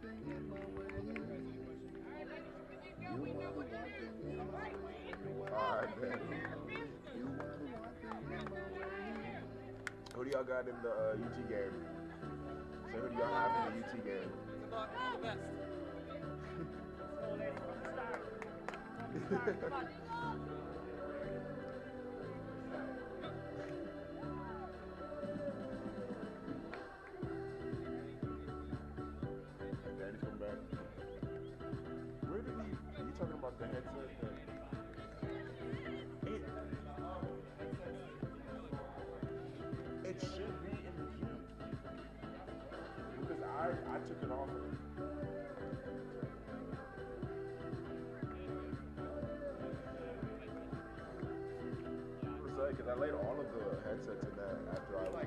Who do y'all got in the UT game? So who do y'all have in the UT game? Daddy's come back. Where did he? You talking about the headset? It should be in the queue because I took it off. Because I laid all of the headsets in that after I was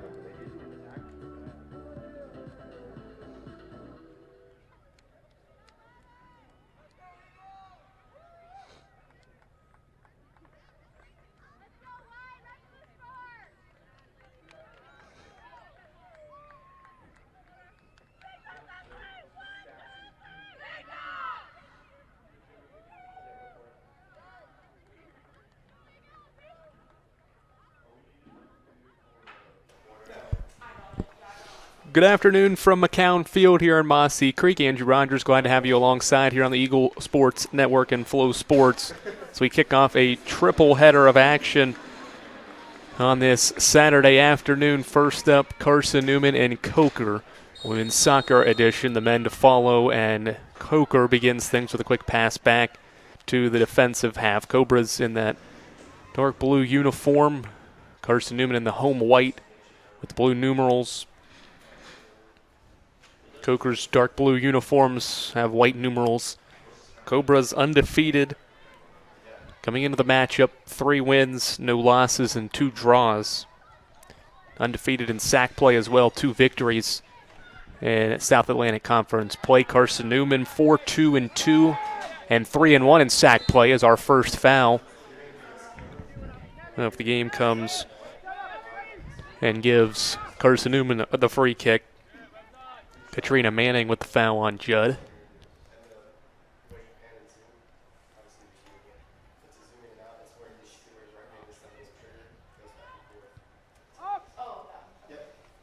Good afternoon from McCown Field here in Mossy Creek. Andrew Rogers, glad to have you alongside here on the Eagle Sports Network and Flow Sports. So we kick off a triple header of action on this Saturday afternoon. First up, Carson-Newman and Coker. Women's soccer edition, the men to follow, and Coker begins things with a quick pass back to the defensive half. Cobras in that dark blue uniform. Carson-Newman in the home white with the blue numerals. Coker's dark blue uniforms have white numerals. Cobras undefeated. Coming into the matchup, 3 wins, no losses, and 2 draws. Undefeated in sack play as well, 2 victories in South Atlantic Conference play. Carson-Newman 4-2-2 and 3-1 in sack play as our first foul. Now if the game comes and gives Carson-Newman the free kick. Katrina Manning with the foul on Judd.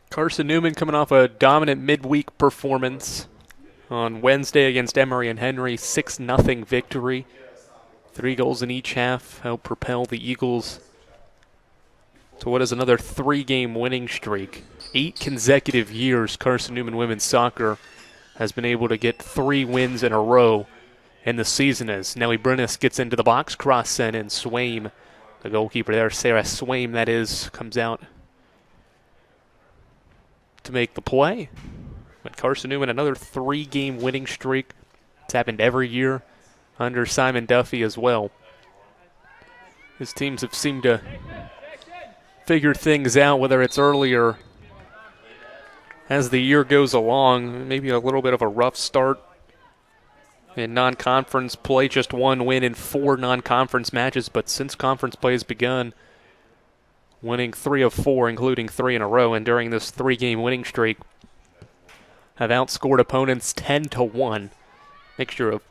Carson-Newman coming off a dominant midweek performance on Wednesday against Emory and Henry. 6-0 victory. 3 goals in each half helped propel the Eagles to what is another 3-game winning streak. 8 consecutive years Carson-Newman women's soccer has been able to get 3 wins in a row in the season as Nellie Brennis gets into the box, cross send, and Swaim, the goalkeeper there, Sarah Swaim that is, comes out to make the play. But Carson-Newman, another 3-game winning streak. It's happened every year under Simon Duffy as well. His teams have seemed to figure things out, whether it's earlier as the year goes along. Maybe a little bit of a rough start in non-conference play, just 1 win in 4 non-conference matches, but since conference play has begun, winning 3 of 4, including 3 in a row, and during this 3-game winning streak, have outscored opponents 10-1. Mixture of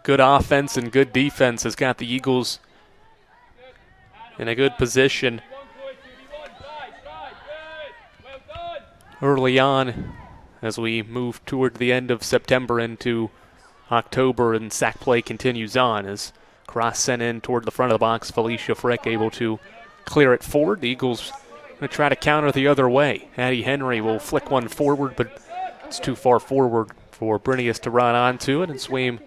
good offense and good defense has got the Eagles in a good position early on as we move toward the end of September into October, and sack play continues on as cross sent in toward the front of the box. Felicia Frick able to clear it forward. The Eagles going to try to counter the other way. Addie Henry will flick one forward, but it's too far forward for Brinius to run onto it, and Swaim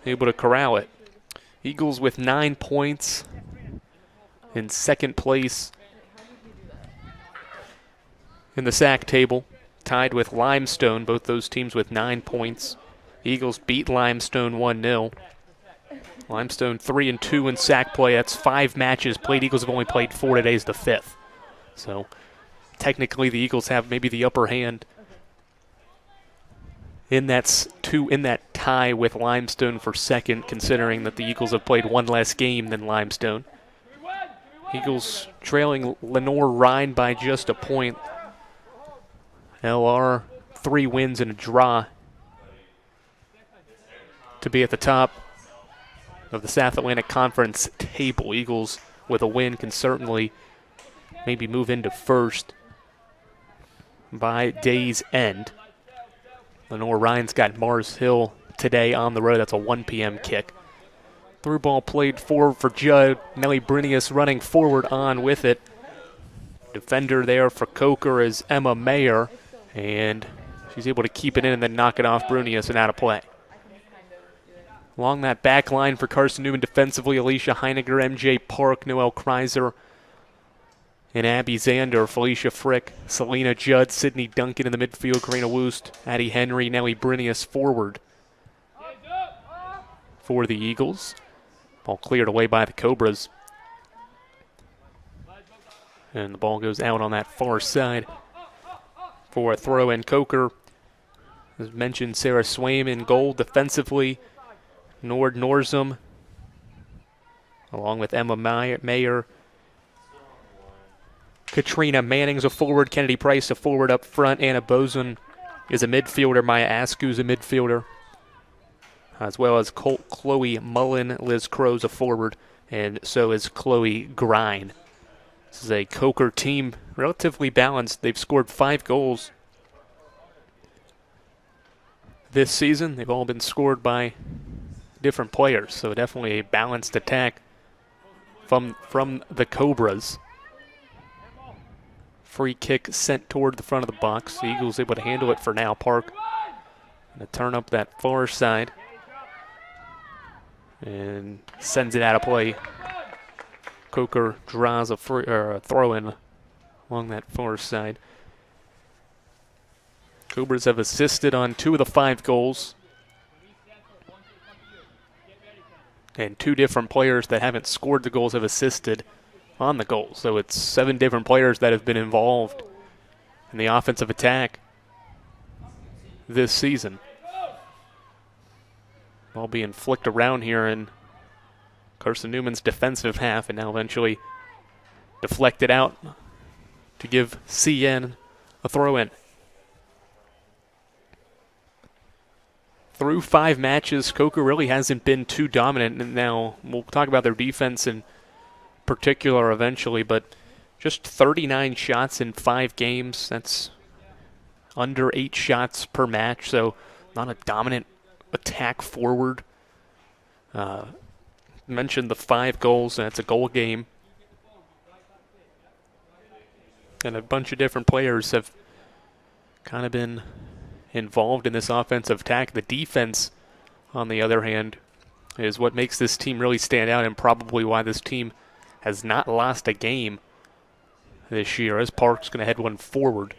able to corral it. Eagles with 9 points in second place in the sack table, tied with Limestone, both those teams with 9 points. Eagles beat Limestone 1-0. Limestone 3-2 in sack play. That's 5 matches played. Eagles have only played 4. Today's the 5th. So technically the Eagles have maybe the upper hand in that tie with Limestone for second, considering that the Eagles have played 1 less game than Limestone. Eagles trailing Lenore Rhine by just a point. LR 3 wins and a draw to be at the top of the South Atlantic Conference table. Eagles with a win can certainly maybe move into first by day's end. Lenore Ryan's got Mars Hill today on the road. That's a 1 p.m. kick. Through ball played forward for Judd. Nellie Brunius running forward on with it. Defender there for Coker is Emma Mayer, and she's able to keep it in and then knock it off Brunius and out of play. Along that back line for Carson-Newman defensively, Alicia Heiniger, MJ Park, Noelle Kreiser, and Abby Zander, Felicia Frick, Selena Judd, Sydney Duncan in the midfield, Karina Woost, Addie Henry, Nellie Brunius forward for the Eagles. Ball cleared away by the Cobras. And the ball goes out on that far side for a throw in. Coker, as mentioned, Sarah Swaim in goal defensively. Nord Norzum, along with Emma Mayer. Katrina Manning's a forward. Kennedy Price a forward up front. Anna Bozen is a midfielder. Maya Asku's a midfielder. As well as Chloe Mullen. Liz Crow's a forward. And so is Chloe Grine. This is a Coker team, relatively balanced. They've scored 5 goals this season. They've all been scored by different players, so definitely a balanced attack from the Cobras. Free kick sent toward the front of the box. The Eagles able to handle it for now. Park going to turn up that far side and sends it out of play. Coker draws a throw-in along that far side. Cobras have assisted on 2 of the 5 goals. And 2 different players that haven't scored the goals have assisted on the goals. So it's 7 different players that have been involved in the offensive attack this season. Ball being flicked around here in Carson-Newman's defensive half, and now eventually deflected out to give CN a throw-in. Through 5 matches, Coker really hasn't been too dominant. And now we'll talk about their defense in particular eventually, but just 39 shots in 5 games. That's under 8 shots per match, so not a dominant attack forward. Mentioned the 5 goals, and that's a goal game. And a bunch of different players have kind of been involved in this offensive attack. The defense, on the other hand, is what makes this team really stand out and probably why this team has not lost a game this year, as Park's going to head one forward.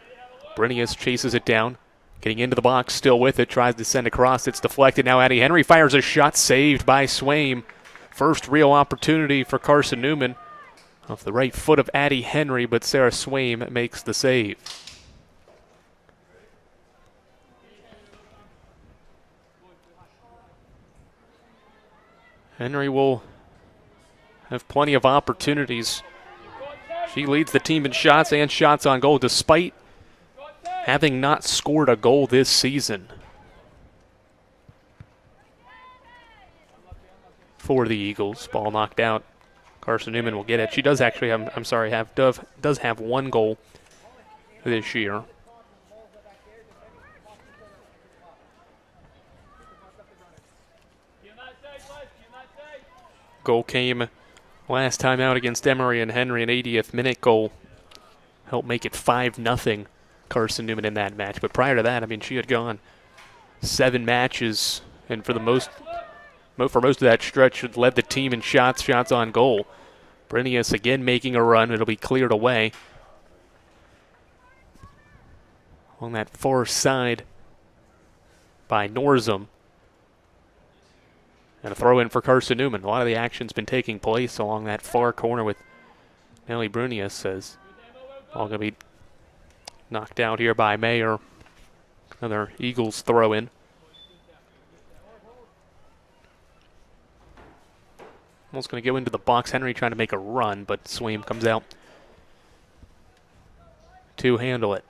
Brinius chases it down, getting into the box, still with it, tries to send across. It's deflected. Now Addie Henry fires a shot, saved by Swaim. First real opportunity for Carson-Newman off the right foot of Addie Henry, but Sarah Swaim makes the save. Henry will have plenty of opportunities. She leads the team in shots and shots on goal, despite having not scored a goal this season for the Eagles. Ball knocked out. Carson-Newman will get it. She does actually have, does have 1 goal this year. Goal came last time out against Emory and Henry, an 80th minute goal. Helped make it 5-0 Carson-Newman in that match. But prior to that, I mean, she had gone 7 matches, and for most of that stretch, had led the team in shots on goal. Brinius again making a run. It'll be cleared away. On that far side by Norzum. And a throw in for Carson-Newman. A lot of the action's been taking place along that far corner with Nellie Brunius, as all going to be knocked out here by Mayer. Another Eagles throw in. Almost going to go into the box. Henry trying to make a run, but Swaim comes out to handle it.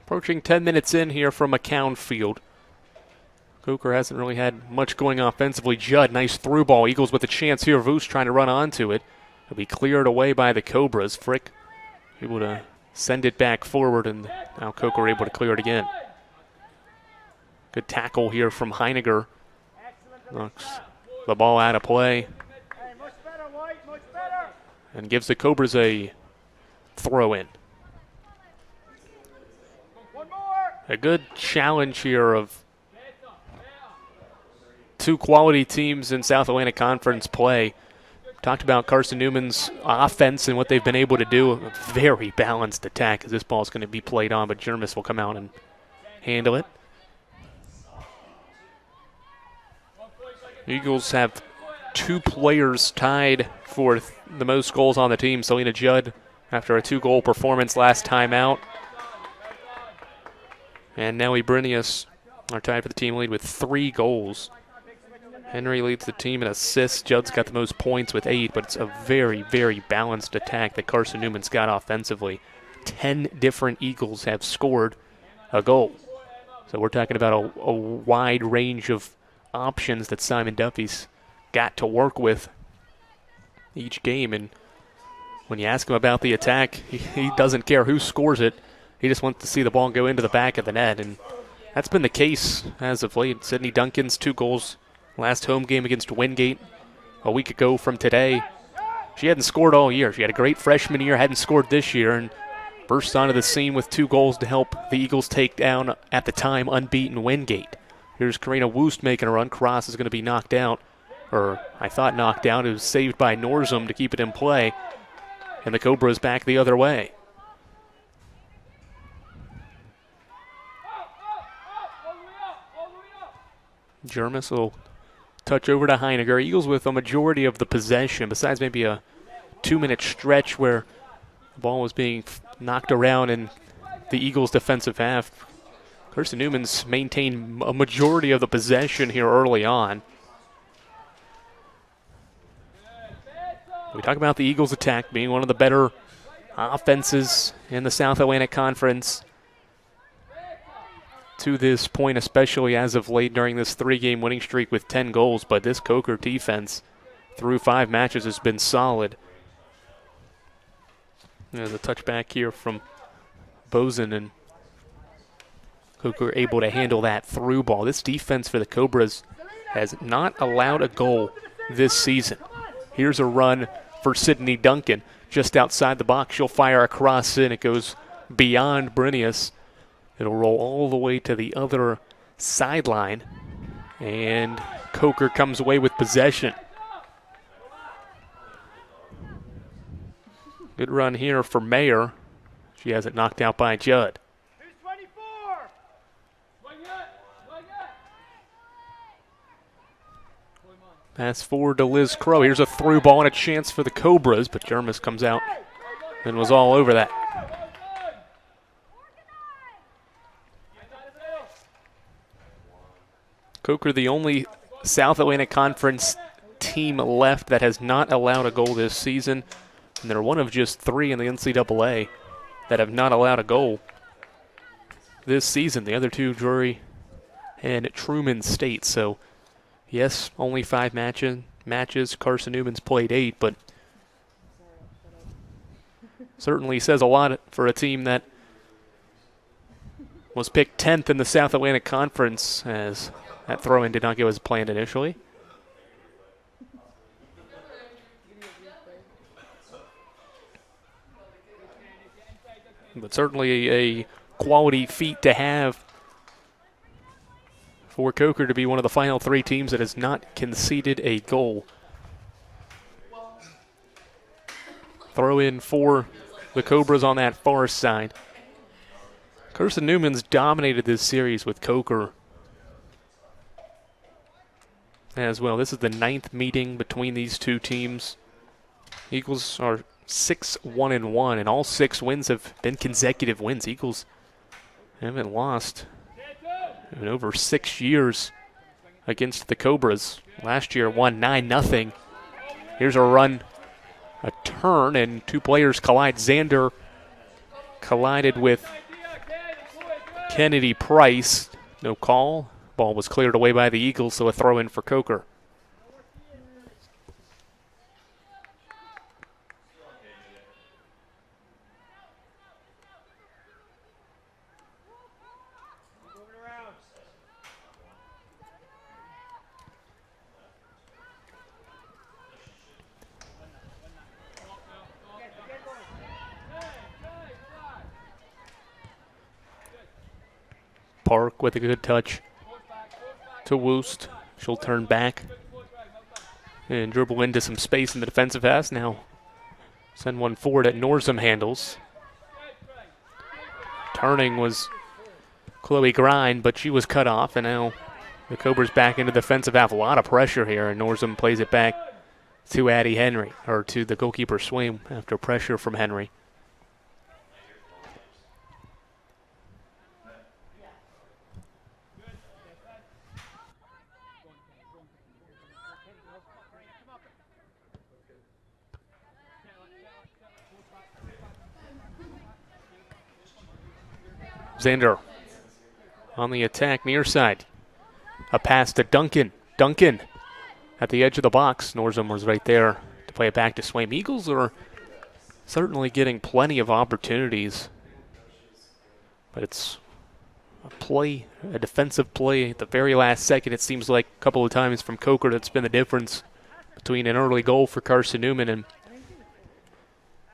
Approaching 10 minutes in here from McCown Field. Coker hasn't really had much going offensively. Judd, nice through ball. Eagles with a chance here. Voos trying to run onto it. It'll be cleared away by the Cobras. Frick able to send it back forward, and now Coker able to clear it again. Good tackle here from Heiniger. Knocks the ball out of play and gives the Cobras a throw in. A good challenge here of two quality teams in South Atlantic Conference play. Talked about Carson-Newman's offense and what they've been able to do. A very balanced attack as this ball is going to be played on, but Jermis will come out and handle it. The Eagles have two players tied for the most goals on the team. Selena Judd, after a 2-goal performance last time out, and Nellie Brinius are tied for the team lead with 3 goals. Henry leads the team in assists. Judd's got the most points with 8, but it's a very, very balanced attack that Carson-Newman's got offensively. 10 different Eagles have scored a goal. So we're talking about a wide range of options that Simon Duffy's got to work with each game. And when you ask him about the attack, he doesn't care who scores it. He just wants to see the ball go into the back of the net, and that's been the case as of late. Sydney Duncan's 2 goals last home game against Wingate a week ago from today. She hadn't scored all year. She had a great freshman year, hadn't scored this year, and burst onto the scene with 2 goals to help the Eagles take down, at the time, unbeaten Wingate. Here's Karina Woost making a run. Cross is going to be knocked out, or I thought knocked out. It was saved by Norzum to keep it in play, and the Cobras back the other way. Jermis will touch over to Heiniger. Eagles with a majority of the possession, besides maybe a 2-minute stretch where the ball was being knocked around in the Eagles' defensive half. Carson-Newman's maintained a majority of the possession here early on. We talk about the Eagles' attack being one of the better offenses in the South Atlantic Conference to this point, especially as of late during this 3-game winning streak with 10 goals. But this Coker defense through 5 matches has been solid. There's a touchback here from Bozen, and Coker able to handle that through ball. This defense for the Cobras has not allowed a goal this season. Here's a run for Sydney Duncan just outside the box. She'll fire a cross in. It goes beyond Brinius. It'll roll all the way to the other sideline, and Coker comes away with possession. Good run here for Mayer. She has it knocked out by Judd. Pass forward to Liz Crow. Here's a through ball and a chance for the Cobras, but Jermis comes out and was all over that. Coker, the only South Atlantic Conference team left that has not allowed a goal this season, and they're one of just 3 in the NCAA that have not allowed a goal this season. The other 2, Drury and Truman State. So, yes, only 5 matches. Carson-Newman's played 8, but certainly says a lot for a team that was picked 10th in the South Atlantic Conference, as that throw-in did not go as planned initially. But certainly a quality feat to have for Coker to be one of the final 3 teams that has not conceded a goal. Throw in for the Cobras on that far side. Carson-Newman's dominated this series with Coker as well. This is the 9th meeting between these 2 teams. Eagles are 6-1-1, and all 6 wins have been consecutive wins. Eagles haven't lost in over 6 years against the Cobras. Last year won 9-0. Here's a run, a turn, and 2 players collide. Xander collided with Kennedy Price. No call. Ball was cleared away by the Eagles, so a throw in for Coker. Park with a good touch to Woost. She'll turn back and dribble into some space in the defensive half. Now send one forward that Norzum handles. Turning was Chloe Grind, but she was cut off, and now the Cobras back into the defensive half. A lot of pressure here, and Norzum plays it back to Addie Henry, or to the goalkeeper Swaim after pressure from Henry. Xander on the attack near side. A pass to Duncan. Duncan at the edge of the box. Norzum was right there to play it back to Swaim. Eagles are certainly getting plenty of opportunities, but it's a defensive play at the very last second. It seems like a couple of times from Coker that's been the difference between an early goal for Carson-Newman and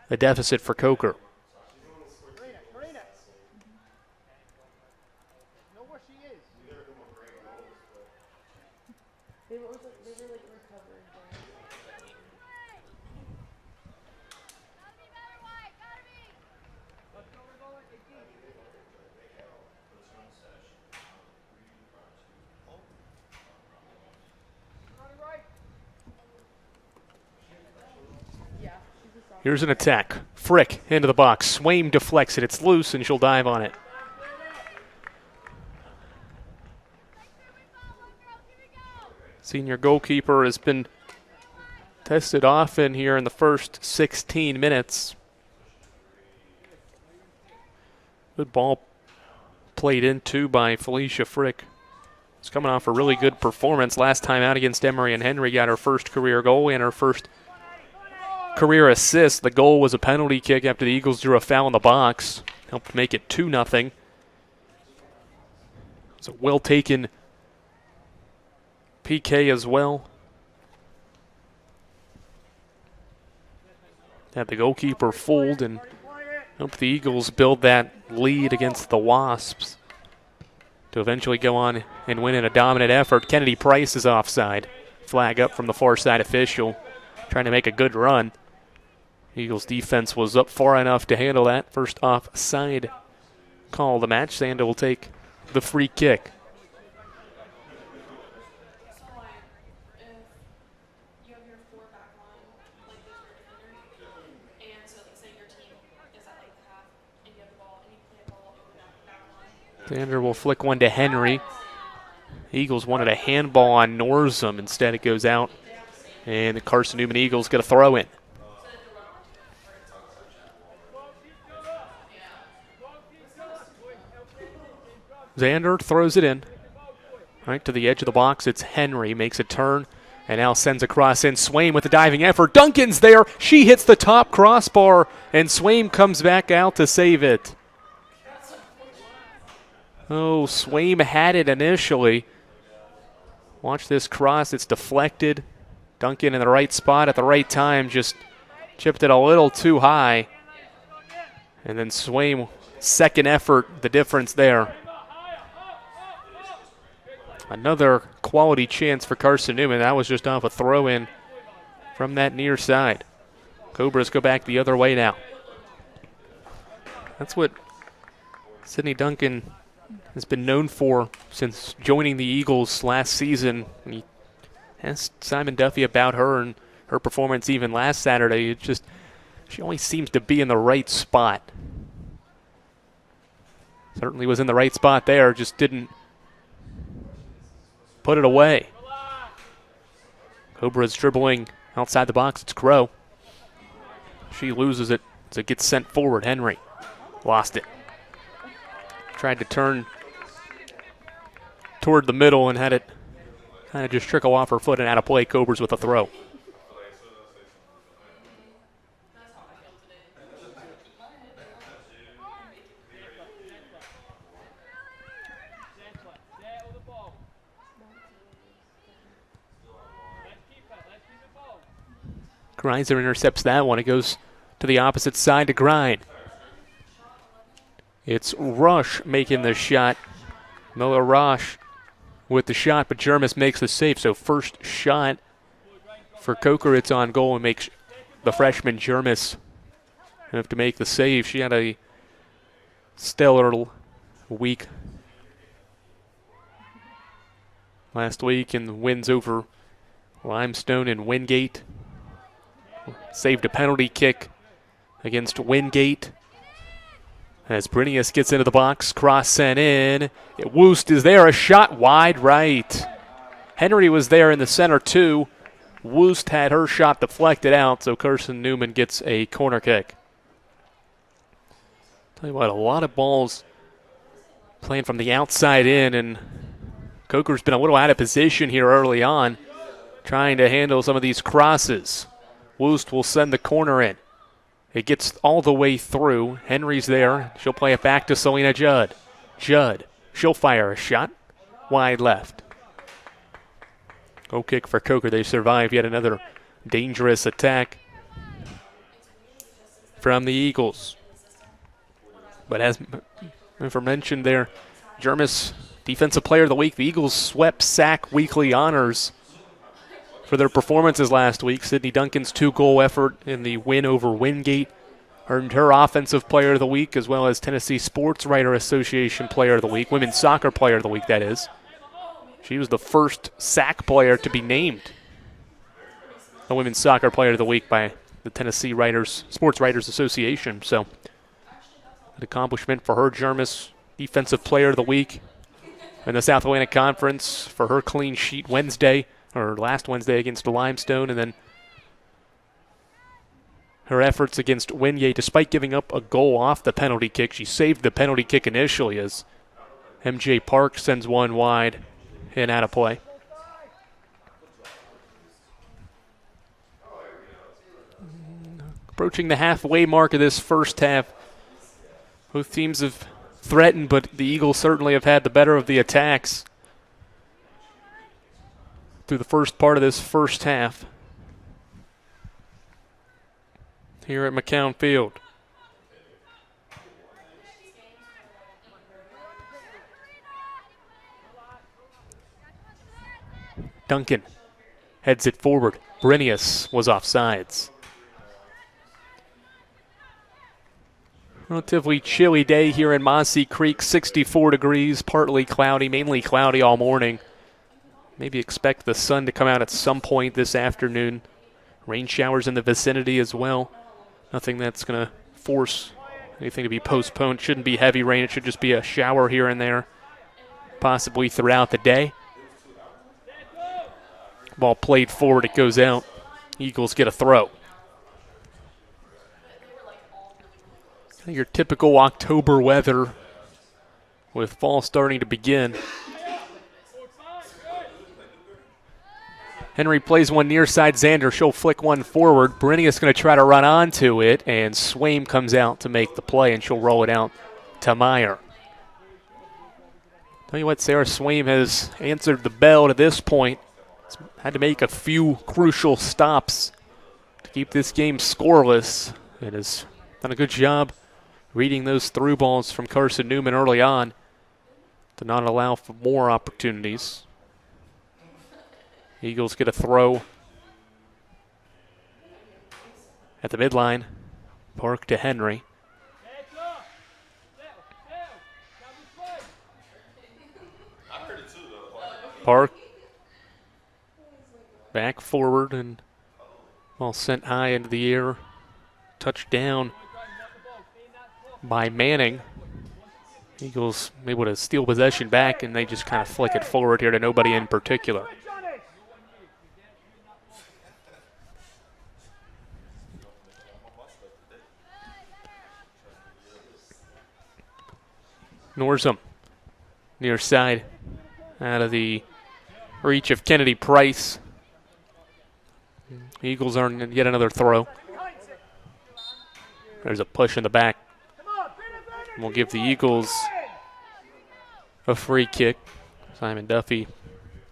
a deficit for Coker. Here's an attack. Frick into the box. Swaim deflects it. It's loose, and she'll dive on it. Senior goalkeeper has been tested often here in the first 16 minutes. Good ball played into by Felicia Frick. It's coming off a really good performance. Last time out against Emory and Henry, got her first career goal and her first career assist. The goal was a penalty kick after the Eagles drew a foul in the box. Helped make it 2-0. It's a well-taken PK as well. Had the goalkeeper fooled and helped the Eagles build that lead against the Wasps to eventually go on and win in a dominant effort. Kennedy Price is offside. Flag up from the far side official, trying to make a good run. Eagles defense was up far enough to handle that. First offside call of the match. Xander will take the free kick. Xander will flick one to Henry. Eagles wanted a handball on Norzum. Instead it goes out, and the Carson-Newman Eagles get a throw in. Xander throws it in. Right to the edge of the box. It's Henry. Makes a turn and now sends a cross in. Swaim with a diving effort. Duncan's there. She hits the top crossbar, and Swaim comes back out to save it. Oh, Swaim had it initially. Watch this cross. It's deflected. Duncan in the right spot at the right time. Just chipped it a little too high. And then Swaim, second effort, the difference there. Another quality chance for Carson-Newman. That was just off a throw-in from that near side. Cobras go back the other way now. That's what Sydney Duncan has been known for since joining the Eagles last season. When he asked Simon Duffy about her and her performance even last Saturday, it just, she always seems to be in the right spot. Certainly was in the right spot there, just didn't put it away. Cobra's dribbling outside the box. It's Crow. She loses it, so it gets sent forward. Henry lost it. Tried to turn toward the middle and had it kind of just trickle off her foot and out of play. Cobras with a throw. Greiser intercepts that one. It goes to the opposite side to Grind. It's Rush making the shot. Miller Rush with the shot, but Jermis makes the save. So first shot for Coker, it's on goal and makes the freshman Jermis have to make the save. She had a stellar week last week in wins over Limestone and Wingate. Saved a penalty kick against Wingate. As Brinius gets into the box, cross sent in. Woost is there, a shot wide right. Henry was there in the center too. Woost had her shot deflected out, so Carson-Newman gets a corner kick. Tell you what, a lot of balls playing from the outside in, and Coker's been a little out of position here early on, trying to handle some of these crosses. Woost will send the corner in. It gets all the way through. Henry's there. She'll play it back to Selena Judd. Judd, she'll fire a shot. Wide left. Goal kick for Coker. They survive yet another dangerous attack from the Eagles. But as mentioned there, Jermis, Defensive Player of the Week. The Eagles swept SAC weekly honors for their performances last week. Sydney Duncan's 2-goal effort in the win over Wingate earned her Offensive Player of the Week, as well as Tennessee Sports Writer Association Player of the Week, Women's Soccer Player of the Week, that is. She was the first SAC player to be named a Women's Soccer Player of the Week by the Tennessee Sports Writers Association. So, an accomplishment for her. Jermis, Defensive Player of the Week in the South Atlantic Conference for her clean sheet last Wednesday against Limestone, and then her efforts against Wingate, despite giving up a goal off the penalty kick. She saved the penalty kick initially as MJ Park sends one wide and out of play. Approaching the halfway mark of this first half. Both teams have threatened, but the Eagles certainly have had the better of the attacks through the first part of this first half here at McCown Field. Duncan heads it forward. Brinius was offsides. Relatively chilly day here in Mossy Creek, 64 degrees, partly cloudy, mainly cloudy all morning. Maybe expect the sun to come out at some point this afternoon. Rain showers in the vicinity as well. Nothing that's going to force anything to be postponed. Shouldn't be heavy rain. It should just be a shower here and there, possibly throughout the day. Ball played forward. It goes out. Eagles get a throw. Your typical October weather with fall starting to begin. Henry plays one near side. Xander, she'll flick one forward. Brinius going to try to run onto it, and Swaim comes out to make the play, and she'll roll it out to Meyer. Tell you what, Sarah Swaim has answered the bell to this point. Had to make a few crucial stops to keep this game scoreless. It has done a good job reading those through balls from Carson-Newman early on to not allow for more opportunities. Eagles get a throw at the midline. Park to Henry. Park back forward and ball sent high into the air. Touchdown by Manning. Eagles able to steal possession back, and they just kind of flick it forward here to nobody in particular. Norzum, near side. out of the reach of Kennedy Price. Eagles earn yet another throw. There's a push in the back. We'll give the Eagles a free kick. Simon Duffy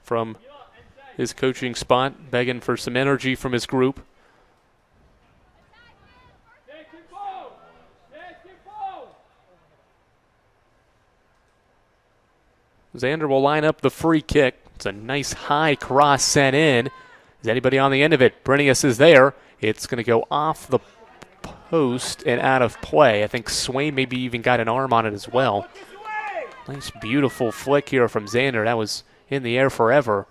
from his coaching spot, begging for some energy from his group. Xander will line up the free kick. It's a nice high cross sent in. Is anybody on the end of it? Brenius is there. It's going to go off the post and out of play. I think Swain maybe even got an arm on it as well. Nice, beautiful flick here from Xander. That was in the air forever.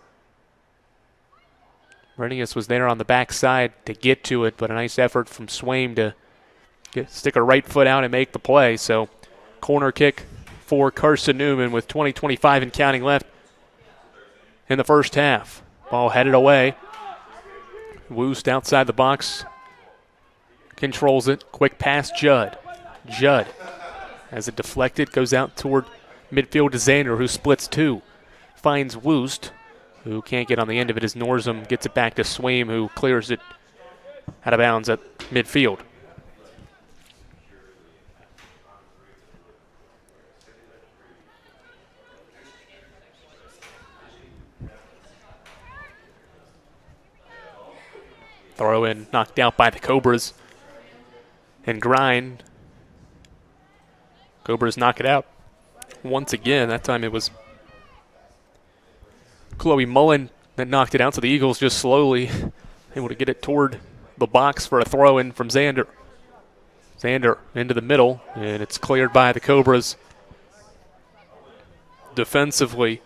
Brenius was there on the backside to get to it, but a nice effort from Swain to stick a right foot out and make the play. So, corner kick for Carson-Newman with 20-25 and counting left in the first half. Ball headed away. Woost outside the box. Controls it. Quick pass, Judd. Judd, as it deflected, goes out toward midfield to Xander, who splits two. Finds Woost, who can't get on the end of it as Norzum gets it back to Swaim, who clears it out of bounds at midfield. Throw in, knocked out by the Cobras. And Grind. Cobras knock it out once again. That time it was Chloe Mullen that knocked it out, so the Eagles just slowly able to get it toward the box for a throw in from Xander. Xander into the middle, and it's cleared by the Cobras. Defensively,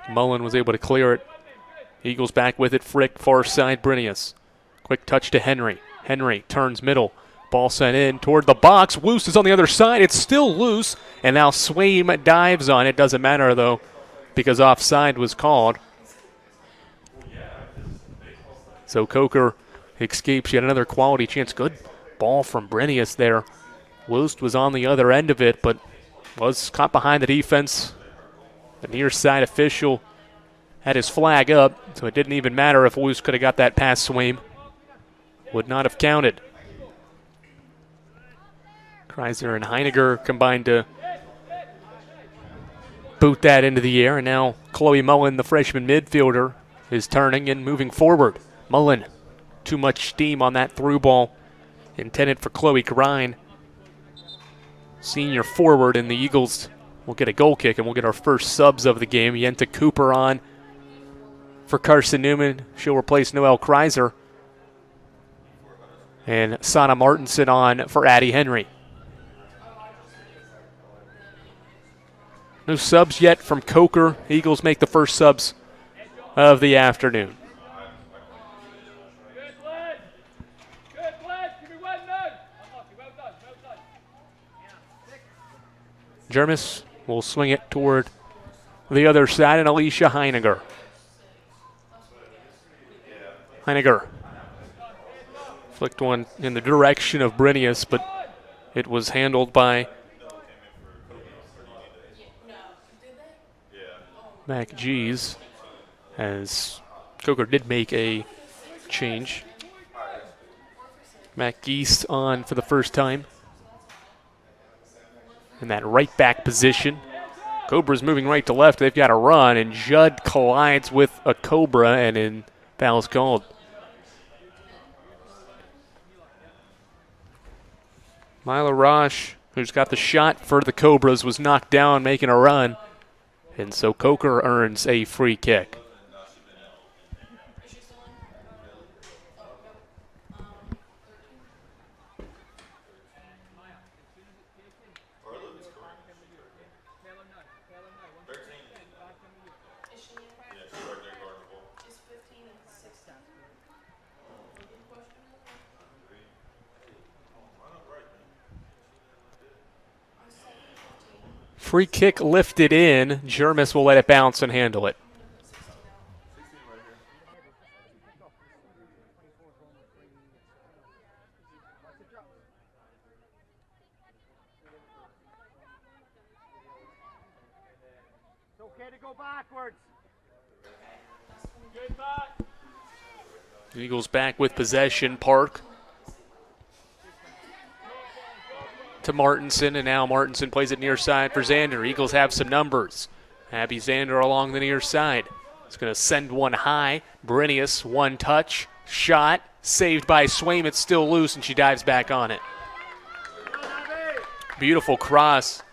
Mullen was able to clear it. Eagles back with it. Frick, far side, Brenius. Quick touch to Henry. Henry turns middle. Ball sent in toward the box. Woos is on the other side. It's still loose. And now Swaim dives on it. Doesn't matter, though, because offside was called. So Coker escapes yet another quality chance. Good ball from Brenius there. Woost was on the other end of it, but was caught behind the defense. The near side official had his flag up, so it didn't even matter if Woost could have got that past Swaim. Would not have counted. Kreiser and Heiniger combined to boot that into the air, and now Chloe Mullen, the freshman midfielder, is turning and moving forward. Mullen, too much steam on that through ball intended for Chloe Grind. Senior forward, and the Eagles will get a goal kick, and we'll get our first subs of the game. Yenta Cooper on for Carson-Newman. She'll replace Noelle Kreiser. And Sana Martinson on for Addie Henry. No subs yet from Coker. Eagles make the first subs of the afternoon. Jermis will swing it toward the other side, and Alicia Heiniger. Heiniger flicked one in the direction of Brenius, but it was handled by Mac G's, as Coker did make a change. Mac Geese on for the first time in that right back position. Cobra's moving right to left. They've got a run, and Judd collides with a Cobra, and in foul's called. Mila Roche, who's got the shot for the Cobras, was knocked down making a run. And so Coker earns a free kick. Free kick lifted in. Jermis will let it bounce and handle it. Eagles back with possession. Park to Martinson, and now Martinson plays it near side for Xander. Eagles have some numbers. Abby Xander along the near side. He's going to send one high. Brenius, one touch, shot, saved by Swaim. It's still loose, and she dives back on it. Beautiful cross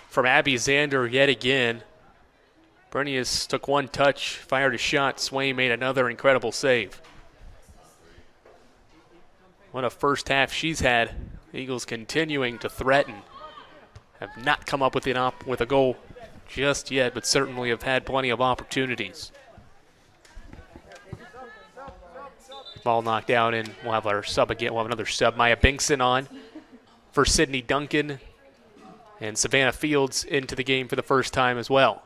from Abby Xander yet again. Brenius took one touch, fired a shot. Swaim made another incredible save. What a first half she's had. Eagles continuing to threaten. Have not come up with a goal just yet, but certainly have had plenty of opportunities. Ball knocked out, and we'll have our sub again. We'll have another sub. Maya Binkson on for Sydney Duncan. And Savannah Fields into the game for the first time as well.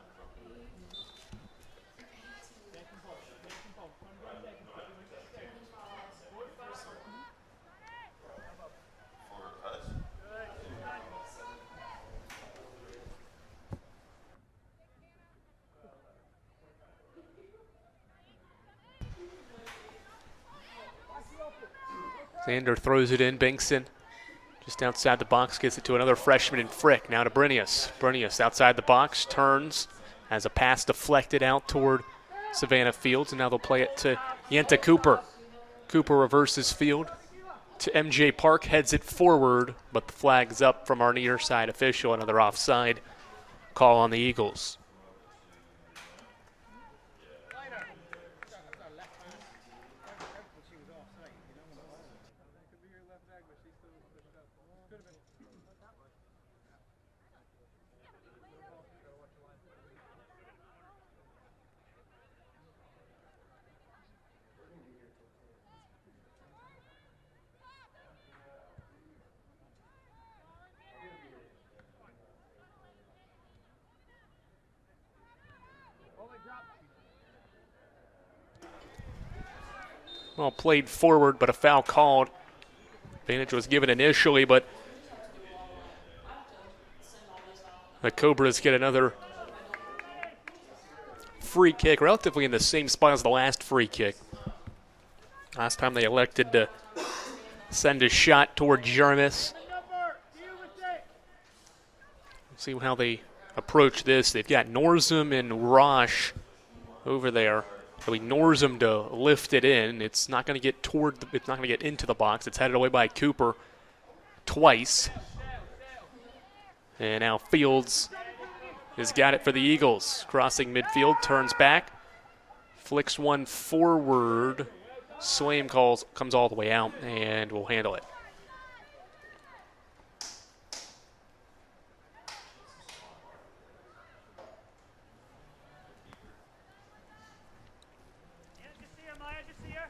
Xander throws it in. Binkson just outside the box, gets it to another freshman in Frick. Now to Brenius. Brenius outside the box, turns, has a pass deflected out toward Savannah Fields, and now they'll play it to Yenta Cooper. Cooper reverses field to MJ Park, heads it forward, but the flag's up from our near side official. Another offside call on the Eagles. Well played forward, but a foul called. Advantage was given initially, but the Cobras get another free kick, relatively in the same spot as the last free kick. Last time they elected to send a shot toward Jarmus. See how they approach this. They've got Norzum and Rosh over there. Really Norzum to lift it in. It's not going to get it's not going to get into the box. It's headed away by Cooper twice. And now Fields has got it for the Eagles. Crossing midfield, turns back, flicks one forward. Swaim comes all the way out and will handle it.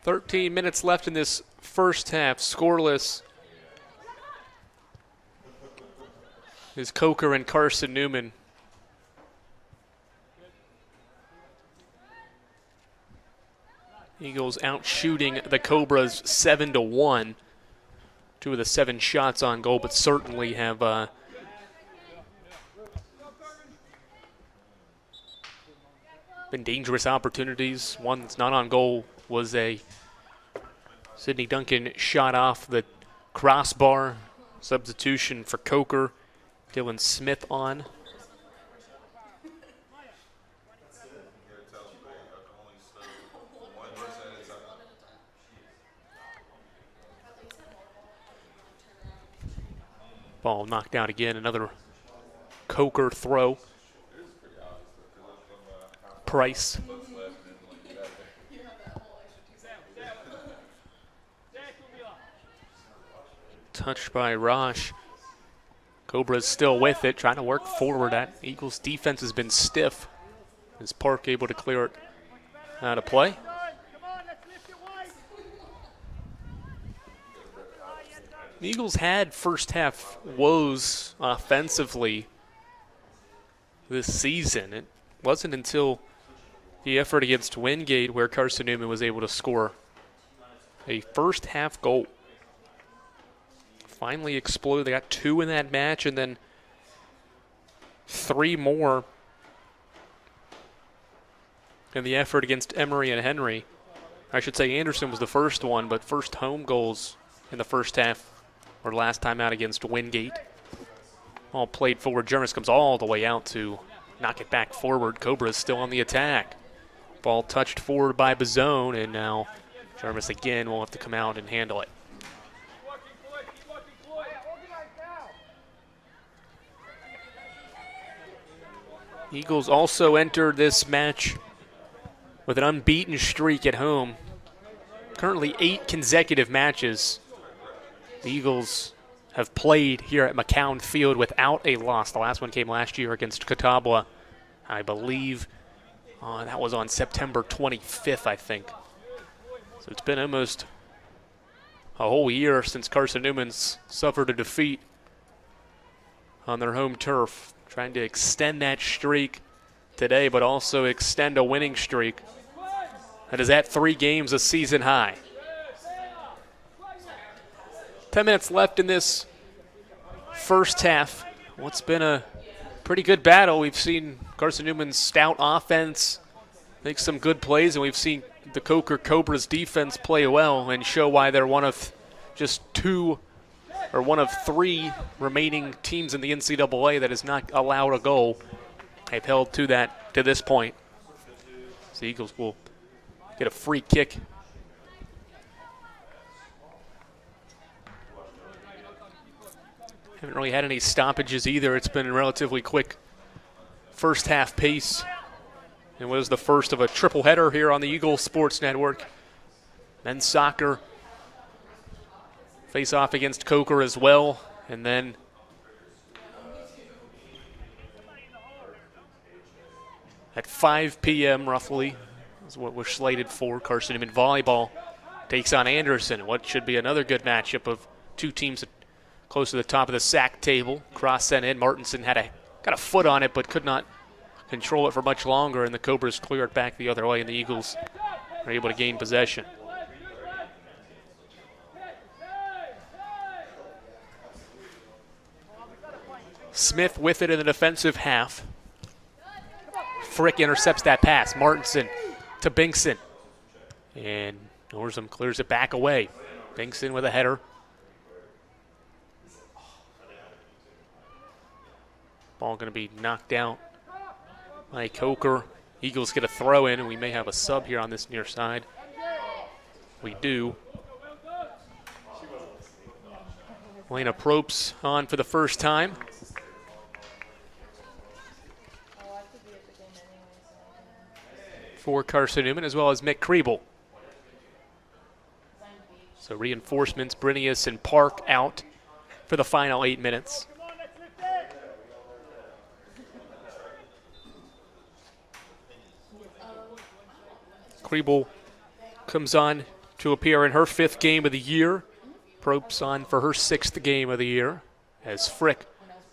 .13 minutes left in this first half, scoreless. Is Coker and Carson-Newman. Eagles out shooting the Cobras 7-1. 2 of the 7 shots on goal, but certainly have been dangerous opportunities. One that's not on goal was a Sydney Duncan shot off the crossbar. Substitution for Coker. Dylan Smith on. Ball knocked out again. Another Coker throw. Price. Touched by Rosh. Cobra's still with it, trying to work forward. That Eagles defense has been stiff. Is Park able to clear it out of play? The Eagles had first half woes offensively this season. It wasn't until the effort against Wingate where Carson-Newman was able to score a first half goal. Finally exploded. They got 2 in that match and then 3 more in the effort against Emory and Henry. I should say Anderson was the first one, but first home goals in the first half or last time out against Wingate. All played forward. Jermis comes all the way out to knock it back forward. Cobra's still on the attack. Ball touched forward by Bazone, and now Jermis again will have to come out and handle it. Eagles also entered this match with an unbeaten streak at home. Currently 8 consecutive matches the Eagles have played here at McCown Field without a loss. The last one came last year against Catawba, I believe. That was on September 25th, I think. So it's been almost a whole year since Carson-Newman's suffered a defeat on their home turf. Trying to extend that streak today, but also extend a winning streak that is at 3 games a season high. 10 minutes left in this first half. What's been a pretty good battle. We've seen Carson-Newman's stout offense make some good plays, and we've seen the Coker Cobras defense play well and show why they're one of just 2 or one of 3 remaining teams in the NCAA that has not allowed a goal. They've held to that to this point. So the Eagles will get a free kick. Haven't really had any stoppages either. It's been a relatively quick first half pace. It was the first of a triple header here on the Eagles Sports Network. Men's soccer face off against Coker as well, and then at 5 p.m. roughly is what we're slated for. Carson-Newman volleyball takes on Anderson. What should be another good matchup of 2 teams close to the top of the SAC table. Cross sent in. Martinson got a foot on it, but could not control it for much longer, and the Cobras clear it back the other way, and the Eagles are able to gain possession. Smith with it in the defensive half. Frick intercepts that pass. Martinson to Binkson. And Norzum clears it back away. Binkson with a header. Ball going to be knocked out by Coker. Eagles get a throw in, and we may have a sub here on this near side. We do. Elena Probst on for the first time. For Carson-Newman, as well as Mick Kriebel. So reinforcements, Brinius and Park out for the final 8 minutes. Kriebel comes on to appear in her 5th game of the year. Probst on for her 6th game of the year. As Frick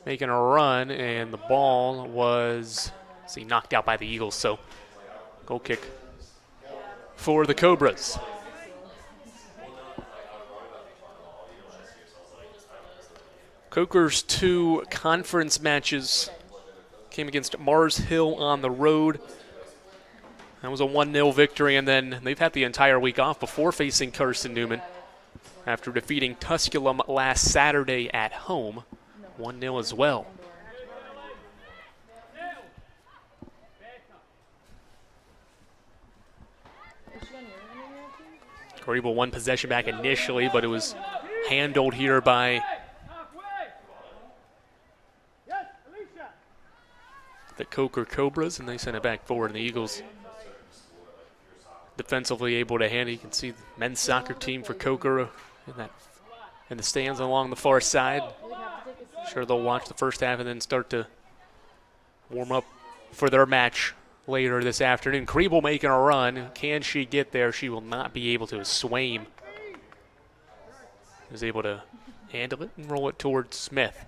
making a run, and the ball was, knocked out by the Eagles. So goal kick for the Cobras. Coker's 2 conference matches came against Mars Hill on the road. That was a 1-0 victory, and then they've had the entire week off before facing Carson-Newman after defeating Tusculum last Saturday at home, 1-0 as well. Kriebel won possession back initially, but it was handled here by the Coker Cobras, and they sent it back forward, and the Eagles defensively able to handle. You can see the men's soccer team for Coker in the stands along the far side. Sure they'll watch the first half and then start to warm up for their match later this afternoon. Kriebel making a run. Can she get there? She will not be able to. Swaim is able to handle it and roll it towards Smith.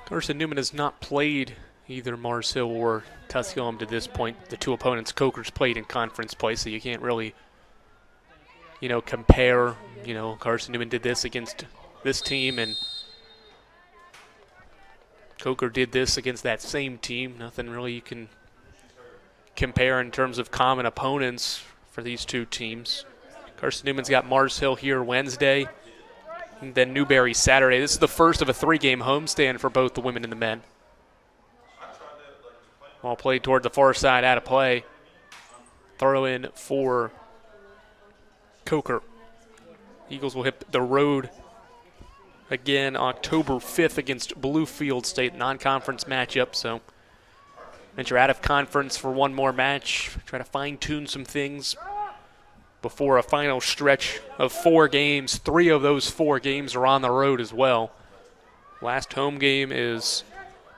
Carson-Newman has not played either Mars Hill or Tusculum to this point. The 2 opponents Coker's played in conference play, so you can't really, compare. Carson-Newman did this against this team, and Coker did this against that same team. Nothing really you can compare in terms of common opponents for these two teams. Carson-Newman's got Mars Hill here Wednesday, and then Newberry Saturday. This is the first of a 3-game homestand for both the women and the men. Ball played toward the far side, out of play. Throw in for Coker. Eagles will hit the road again October 5th against Bluefield State, non-conference matchup. So that you're out of conference for one more match. Try to fine-tune some things before a final stretch of 4 games. 3 of those 4 games are on the road as well. Last home game is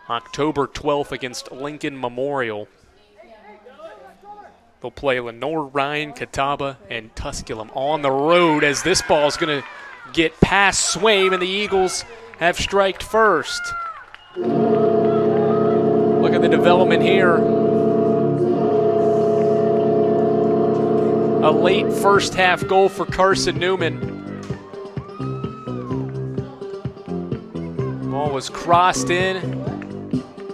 October 12th against Lincoln Memorial. They'll play Lenore, Ryan, Catawba, and Tusculum on the road as this ball is going to get past Swaim, and the Eagles have striked first. Look at the development here. A late first half goal for Carson-Newman. Ball was crossed in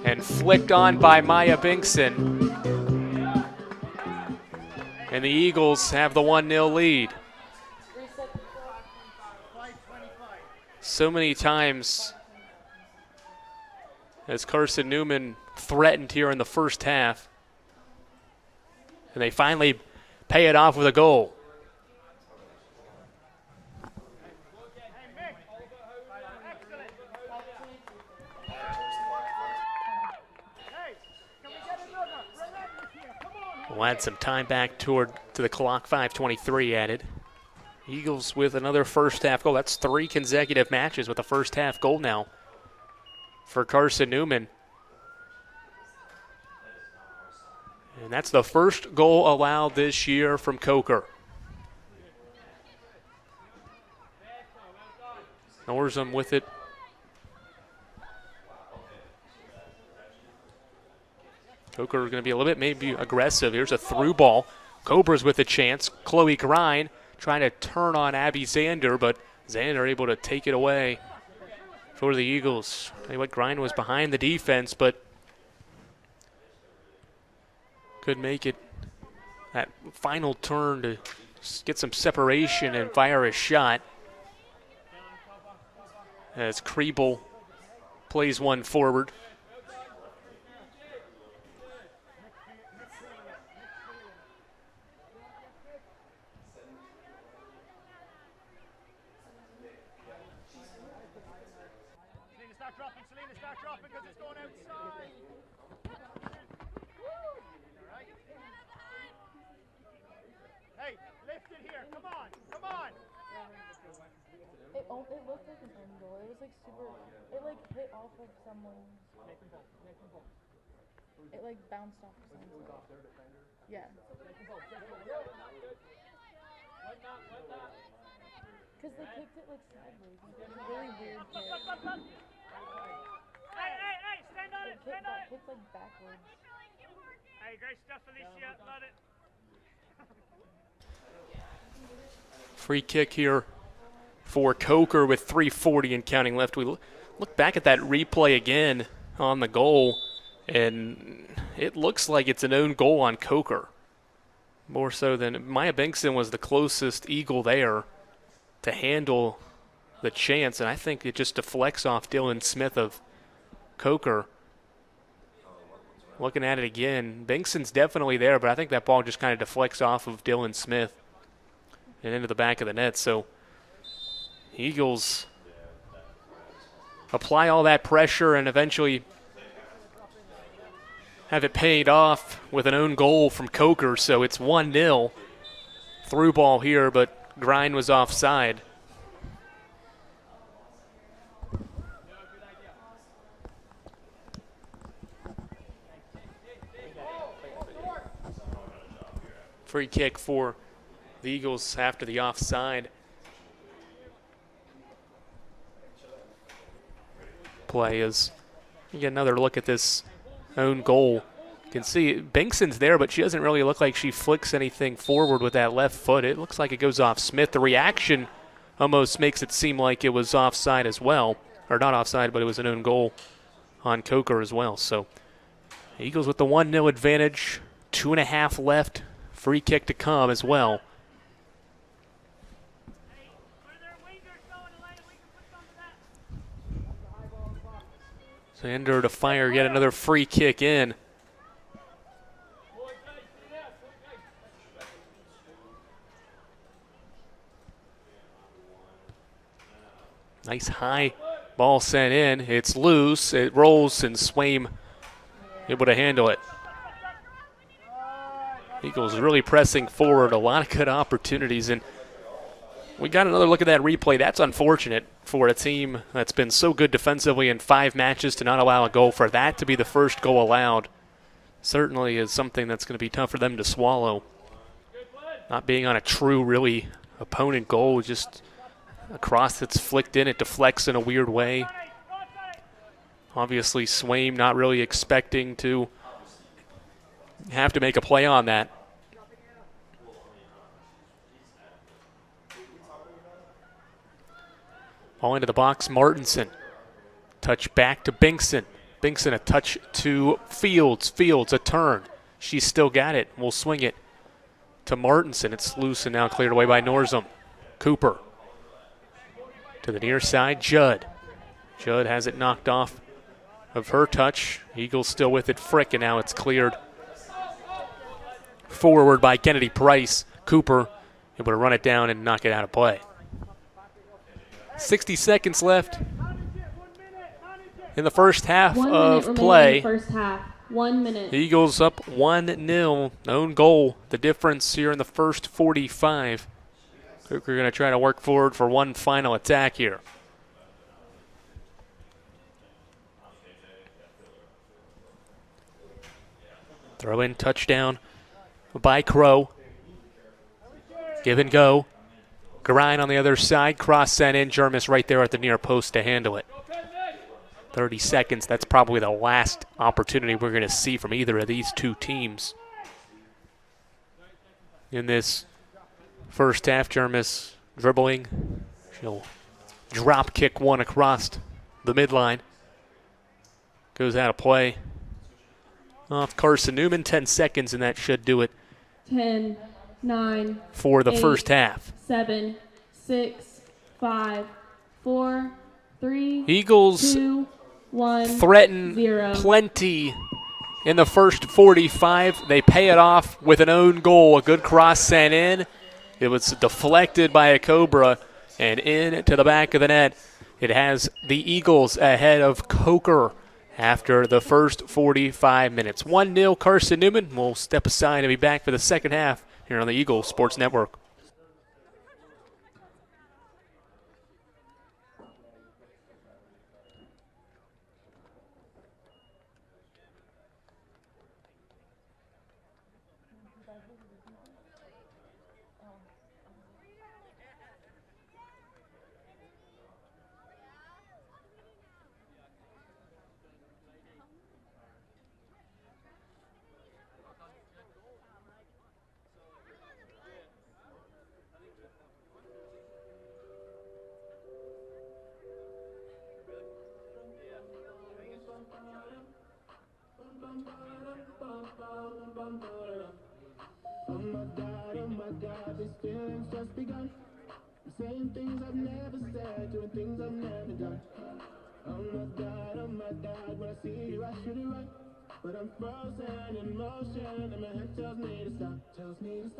and flicked on by Maya Binkson. And the Eagles have the 1-0 lead. So many times as Carson-Newman threatened here in the first half. And they finally pay it off with a goal. We'll add some time back to the clock, 5:23 added. Eagles with another first half goal. That's 3 consecutive matches with a first half goal now for Carson-Newman. And that's the first goal allowed this year from Coker. Norzum with it. Coker is going to be a little bit maybe aggressive. Here's a through ball. Cobras with a chance. Chloe Grine trying to turn on Abby Zander, but Zander able to take it away for the Eagles. Tell you what, Grine was behind the defense, but could make it that final turn to get some separation and fire a shot. As Kriebel plays one forward. It looked like an angle. It was like super. It like hit off of someone's. It like bounced off of someone's. It was off their defender. Yeah. Because they kicked it like sideways. It was a really weird kick. Hey, stand on it, stand on it. Kicked like backwards. Hey, great stuff, Alicia. Love it. Free kick here for Coker with 3:40 and counting left. We look back at that replay again on the goal, and it looks like it's an own goal on Coker. More so than Maya Binkson was the closest Eagle there to handle the chance, and I think it just deflects off Dylan Smith of Coker. Looking at it again, Binkson's definitely there, but I think that ball just kind of deflects off of Dylan Smith and into the back of the net. So Eagles apply all that pressure and eventually have it paid off with an own goal from Coker. So it's 1-0. Through ball here, but Grind was offside. Free kick for the Eagles after the offside play. As you get another look at this own goal, you can see Binkson's there, but she doesn't really look like she flicks anything forward with that left foot. It looks like it goes off Smith. The reaction almost makes it seem like it was offside as well, or not offside, but it was an own goal on Coker as well. So Eagles with the 1-0 advantage, 2.5 left, free kick to come as well. Where their wingers going, Elaine, we can put some of that. Sander to fire yet another free kick in. Nice high ball sent in. It's loose. It rolls, and Swaim able to handle it. Eagles really pressing forward. A lot of good opportunities, and we got another look at that replay. That's unfortunate for a team that's been so good defensively in 5 matches to not allow a goal. For that to be the first goal allowed certainly is something that's going to be tough for them to swallow. Not being on a true, really opponent goal, just a cross that's flicked in, it deflects in a weird way. Obviously, Swaim not really expecting to have to make a play on that. Ball into the box, Martinson. Touch back to Binkson. Binkson a touch to Fields. Fields a turn. She's still got it. We'll swing it to Martinson. It's loose and now cleared away by Norzum. Cooper to the near side, Judd. Judd has it knocked off of her touch. Eagles still with it, Frick, and now it's cleared forward by Kennedy Price. Cooper able to run it down and knock it out of play. 60 seconds left in the first half of play. First half. 1 minute. The Eagles up 1-0. Own goal, the difference here in the first 45. We're going to try to work forward for one final attack here. Throw in, touchdown by Crow. Give and go. Grind on the other side. Cross sent in. Jermis right there at the near post to handle it. 30 seconds. That's probably the last opportunity we're going to see from either of these two teams in this first half. Jermis dribbling. She'll drop kick one across the midline. Goes out of play. Off Carson-Newman. 10 seconds, and that should do it 10, 9, for the 8, first half. 7, 6, 5, 4, 3, Eagles 2, 1. threaten 0. plenty in the first 45. They pay it off with an own goal. A good cross sent in. It was deflected by a Cobra and in to the back of the net. It has the Eagles ahead of Coker after the first 45 minutes. 1-0 Carson-Newman. We'll step aside and be back for the second half here on the Eagles Sports Network. Oh my God, this feeling's just begun. I'm saying things I've never said, doing things I've never done. Oh my God, when I see you I should it right. But I'm frozen in motion and my head tells me to stop, Feelings,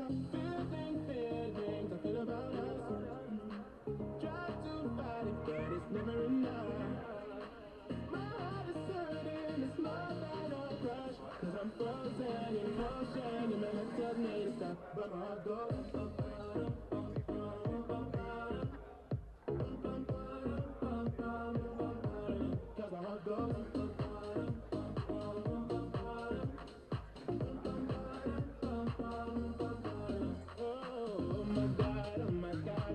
I feel about us. Try to fight it, but it's never enough. My heart is hurting, it's more than a crush. Cause I'm frozen in motion and my head tells me to stop. But my heart goes cause my heart goes. Oh my God,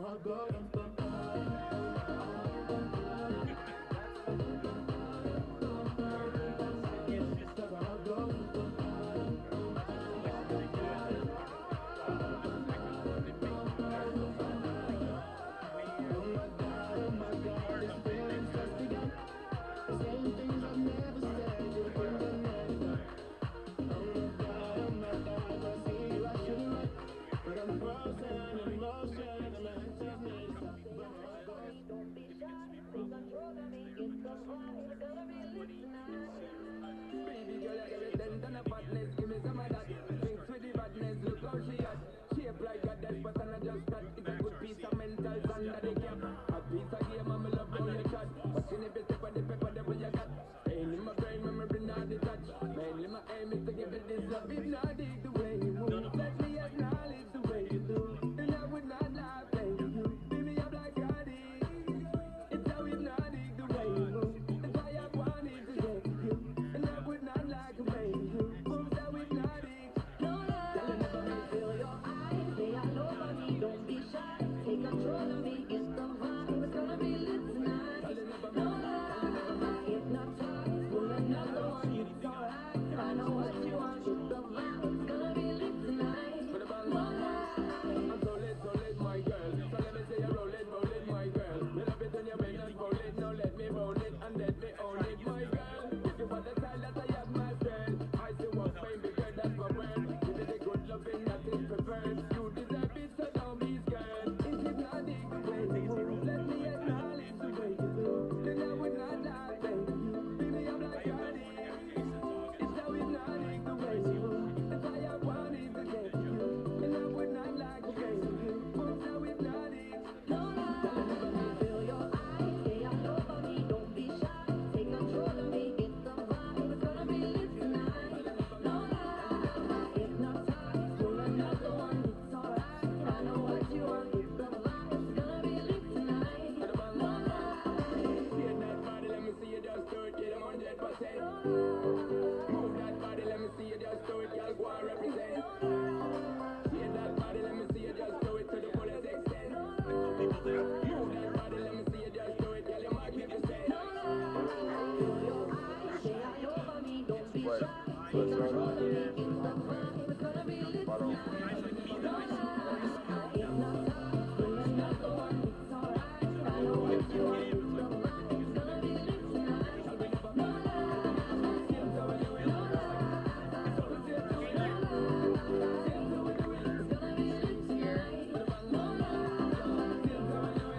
how it goes.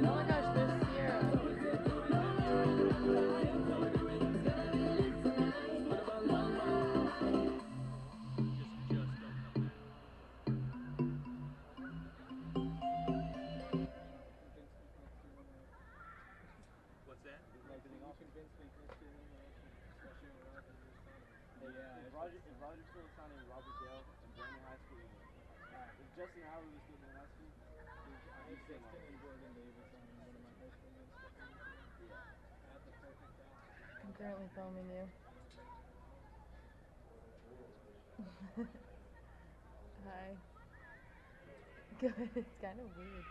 Oh my gosh, there's Sierra. What's that? Yeah, if Roger still signing Robert Dale and Brandon High School, if Justin Howard was still in high school, he's still on. I'm currently filming you. Hi. Good. It's kind of weird.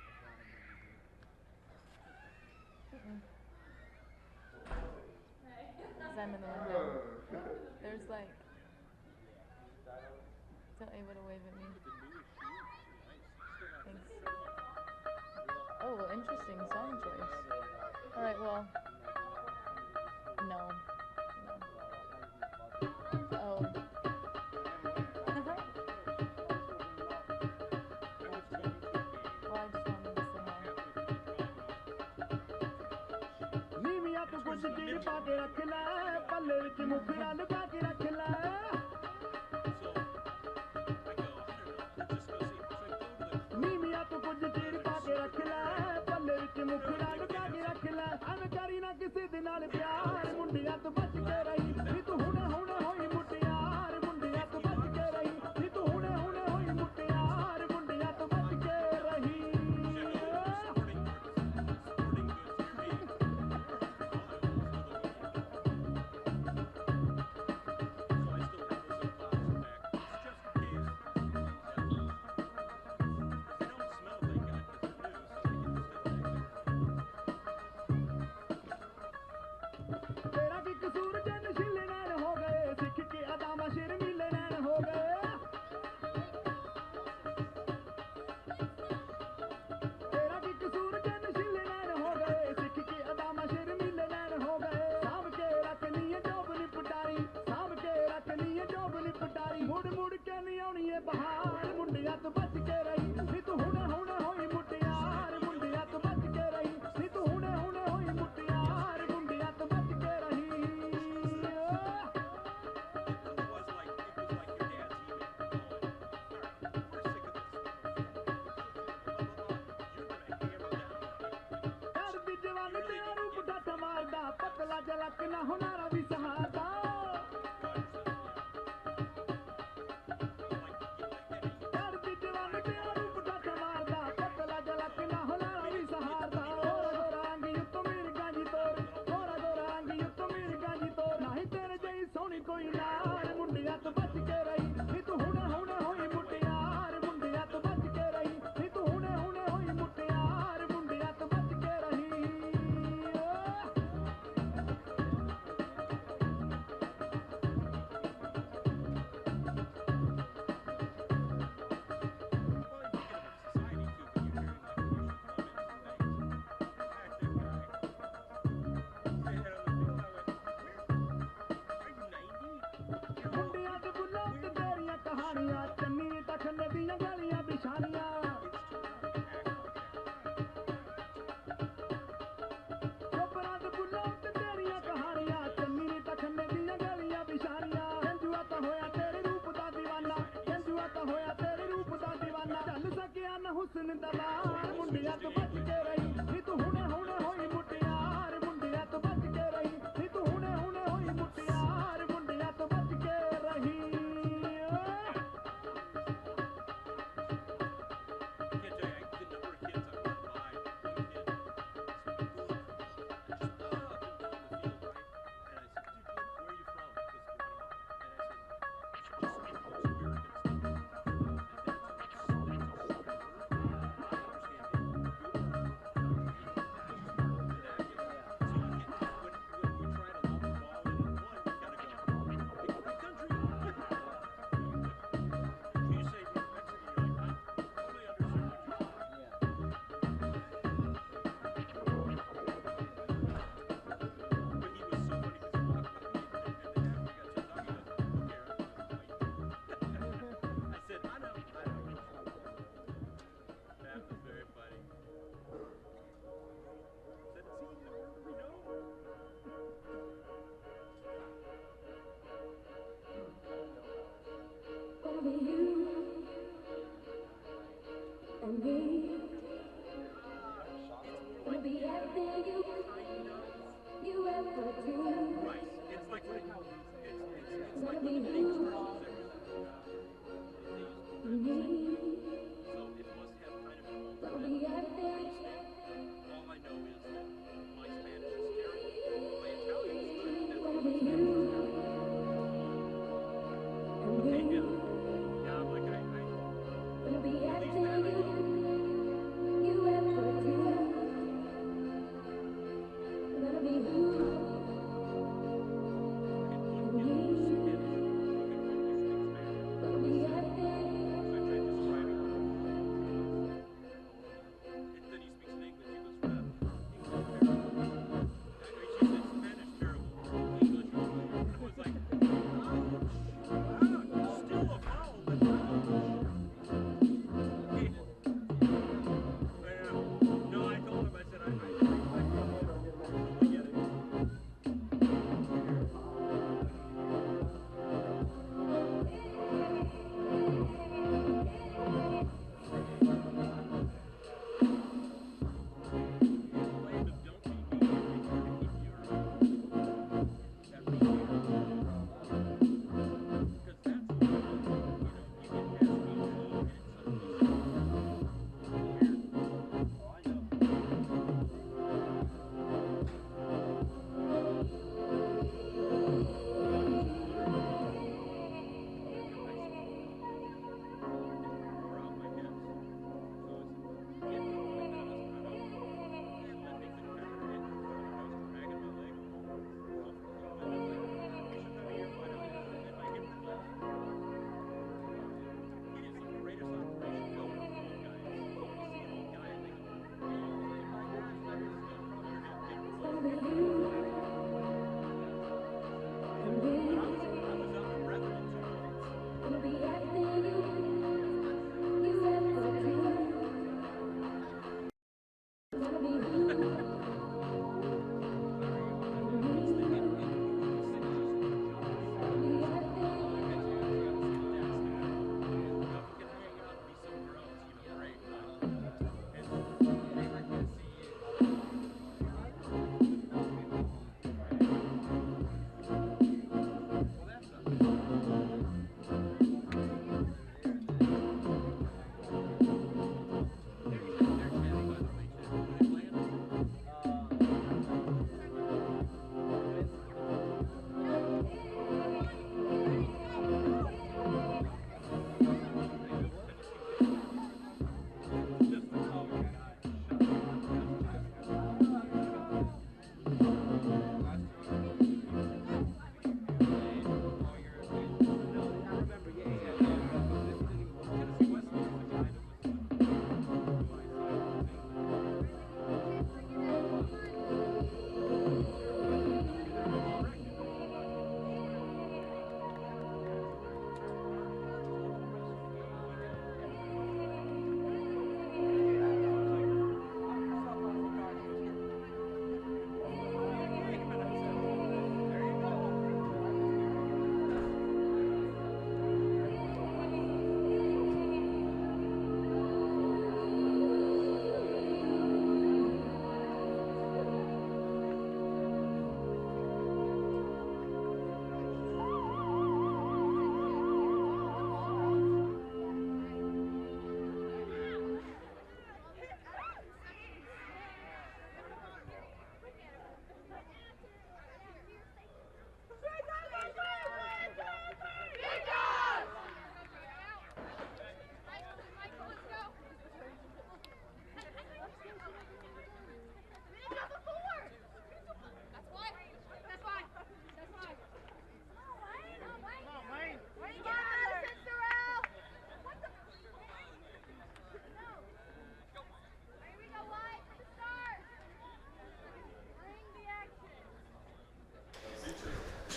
Cause I'm in the window. There's like. Still able to wave at me. Thanks. Oh, interesting song choice. Alright, well. No. Oh. नीमिया तो कुछ देर पाके रख ला पल्ले विच मुखड़ा लुका के रख ला नीमिया तो कुछ देर पाके रख ला पल्ले विच मुखड़ा लुका के रख ला ਐਵੇਂ ਕਰੀ ਨਾ ਕਿਸੇ ਦੇ ਨਾਲ ਪਿਆਰ ਮੁੰਡਿਆਂ ਤੋਂ ਬਚ ਕੇ ਰਹੀ ਨੀ ਤੂੰ ਹੁਣੇ ਹੁਣੇ ਹੋਈ ਮੁਟਿਆਰ ਮੁੰਡਿਆਂ ਤੋਂ ਬਚ ਕੇ ਰਹੀ ਨੀ ਤੂੰ ਹੁਣੇ ਹੁਣੇ ਹੋਈ ਮੁਟਿਆਰ ਮੁੰਡਿਆਂ ਤੋਂ ਬਚ ਕੇ ਰਹੀ ਹੁਸਨ ਦਾ ਮਾਰ ਮੁੰਡਿਆਂ ਤੋਂ ਬਚ ਕੇ ਰਹੀ ਨੀ ਤੂੰ ਹੁਣੇ ਹੁਣੇ ਹੋਈ ਮੁਟਿਆਰ ਮੁੰਡਿਆਂ ਤੋਂ ਬਚ ਕੇ ਰਹੀ ਨੀ ਤੂੰ ਹੁਣੇ ਹੁਣੇ ਹੋਈ ਮੁਟਿਆਰ ਮੁੰਡਿਆਂ ਤੋਂ ਬਚ ਕੇ ਰਹੀ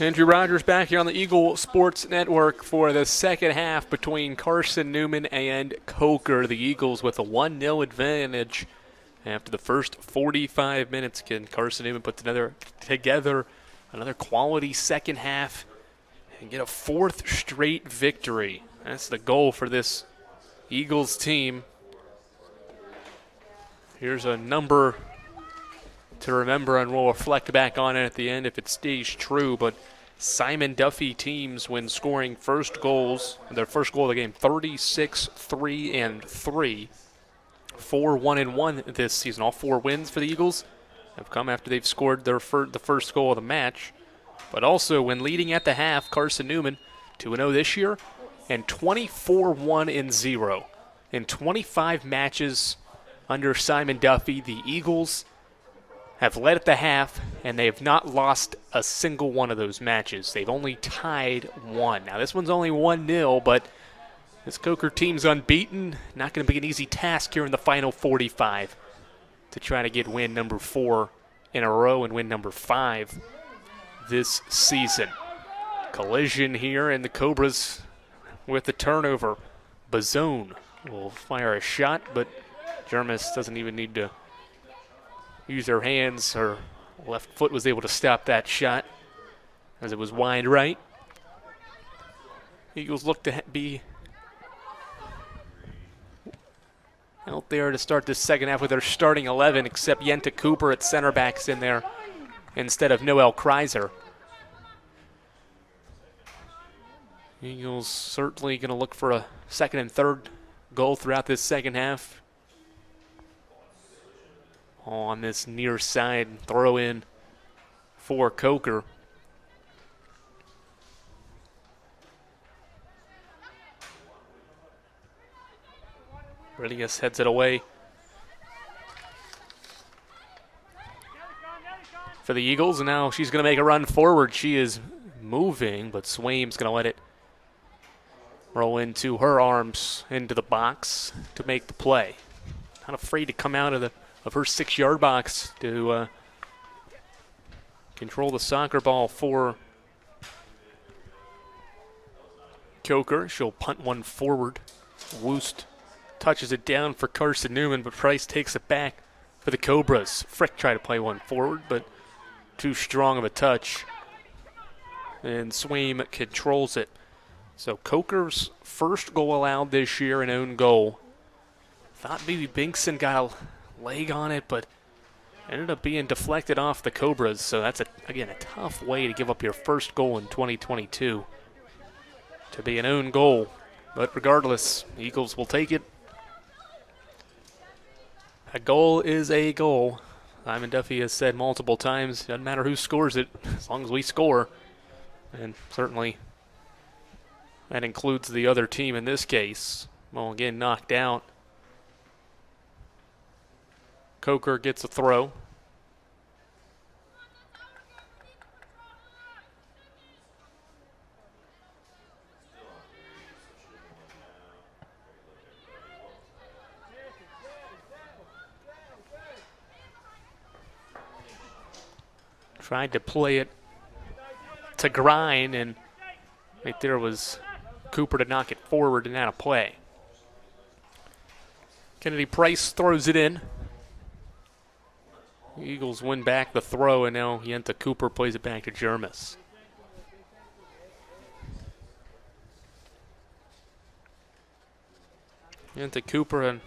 Andrew Rogers back here on the Eagle Sports Network for the second half between Carson-Newman and Coker. The Eagles with a 1-0 advantage after the first 45 minutes. Can Carson-Newman put together another quality second half and get a fourth straight victory? That's the goal for this Eagles team. Here's a number to remember, and we'll reflect back on it at the end if it stays true. But Simon Duffy teams, when scoring first goals, their first goal of the game, 36-3-3, 4-1-1 this season. All 4 wins for the Eagles have come after they've scored the first goal of the match. But also, when leading at the half, Carson-Newman 2-0 this year and 24-1-0 in 25 matches under Simon Duffy. The Eagles have led at the half, and they have not lost a single one of those matches. They've only tied 1. Now, this one's only 1-0, but this Coker team's unbeaten. Not going to be an easy task here in the final 45 to try to get win number 4 in a row and win number 5 this season. Collision here, and the Cobras with the turnover. Bazone will fire a shot, but Jermis doesn't even need to use her hands. Her left foot was able to stop that shot as it was wide right. Eagles look to be out there to start this second half with their starting 11, except Yenta Cooper at center backs in there instead of Noel Kreiser. Eagles certainly going to look for a second and third goal throughout this second half. On this near side throw in for Coker. Rodriguez heads it away for the Eagles, and now she's going to make a run forward. She is moving, but Swaim's going to let it roll into her arms into the box to make the play. Not afraid to come out of her 6-yard box to control the soccer ball for Coker. She'll punt one forward. Woost touches it down for Carson-Newman, but Price takes it back for the Cobras. Frick tried to play one forward, but too strong of a touch. And Swaim controls it. So Coker's first goal allowed this year, an own goal. Thought maybe Binkson got a leg on it, but ended up being deflected off the Cobras. So that's, again, a tough way to give up your first goal in 2022, to be an own goal. But regardless, the Eagles will take it. A goal is a goal. Simon Duffy has said multiple times, doesn't matter who scores it, as long as we score. And certainly that includes the other team in this case. Well, again, knocked out. Coker gets a throw. Tried to play it to Grind, and right there was Cooper to knock it forward and out of play. Kennedy Price throws it in. Eagles win back the throw, and now Yenta Cooper plays it back to Jermis. Yenta Cooper, a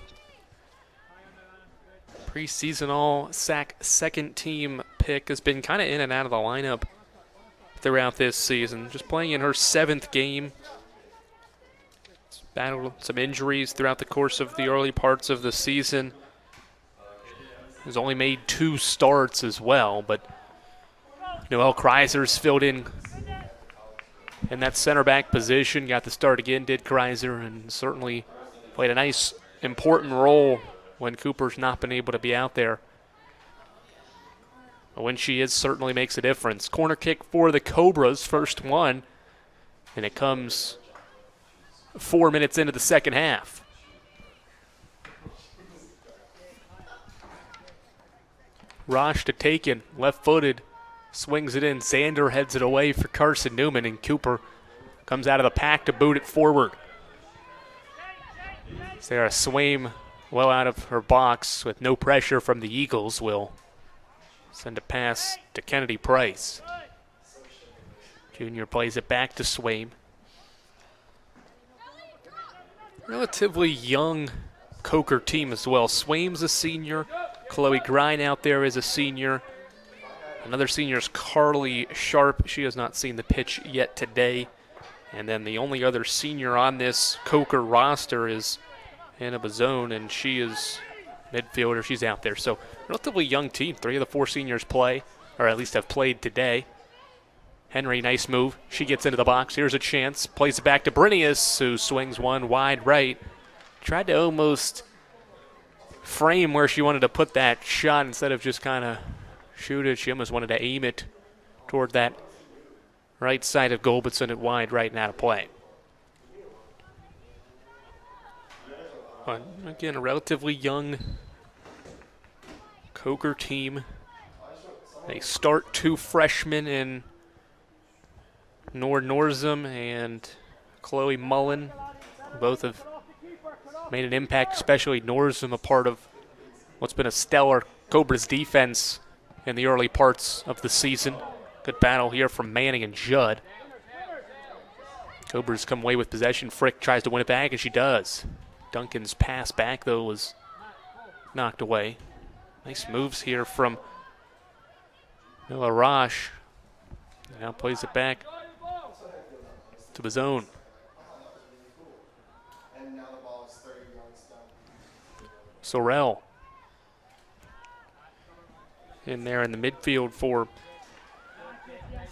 preseason all-SAC second-team pick, has been kind of in and out of the lineup throughout this season. Just playing in her 7th game. She's battled some injuries throughout the course of the early parts of the season. Has only made 2 starts as well, but Noel Kreiser's filled in that center back position. Got the start again, did Kreiser, and certainly played a nice, important role when Cooper's not been able to be out there. But when she is, certainly makes a difference. Corner kick for the Cobras, first one, and it comes 4 minutes into the second half. Rosh to Taken, left-footed, swings it in. Zander heads it away for Carson-Newman, and Cooper comes out of the pack to boot it forward. Sarah Swaim, well out of her box with no pressure from the Eagles, will send a pass to Kennedy Price. Junior plays it back to Swaim. Relatively young Coker team as well. Swaim's a senior. Chloe Grine out there is a senior. Another senior is Carly Sharp. She has not seen the pitch yet today. And then the only other senior on this Coker roster is Anna Bazone, and she is midfielder. She's out there. So relatively young team. 3 of the 4 seniors play, or at least have played today. Henry, nice move. She gets into the box. Here's a chance. Plays it back to Brinius, who swings one wide right. Tried to almost frame where she wanted to put that shot instead of just kind of shoot it. She almost wanted to aim it toward that right side of goal, but send it wide right and out of play. But again, a relatively young Coker team. They start 2 freshmen in Nord Norzum and Chloe Mullen. Both have made an impact, especially Norzum, a part of what's been a stellar Cobras defense in the early parts of the season. Good battle here from Manning and Judd. Cobras come away with possession. Frick tries to win it back, and she does. Duncan's pass back, though, was knocked away. Nice moves here from Mila Roche. Now plays it back to the zone. Sorrell in there in the midfield for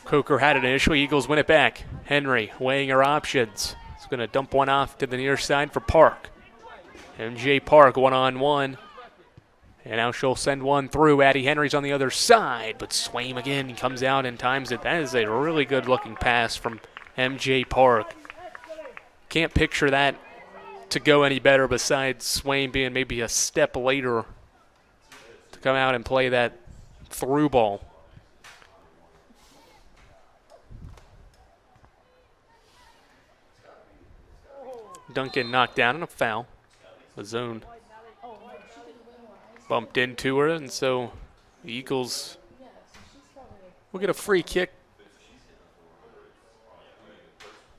Coker. Had it initially. Eagles win it back. Henry weighing her options. It's going to dump one off to the near side for Park. MJ Park one-on-one. And now she'll send one through. Addie Henry's on the other side, but Swaim again comes out and times it. That is a really good-looking pass from MJ Park. Can't picture that to go any better besides Swaim being maybe a step later to come out and play that through ball. Duncan knocked down on a foul. The zone bumped into her, and so the Eagles will get a free kick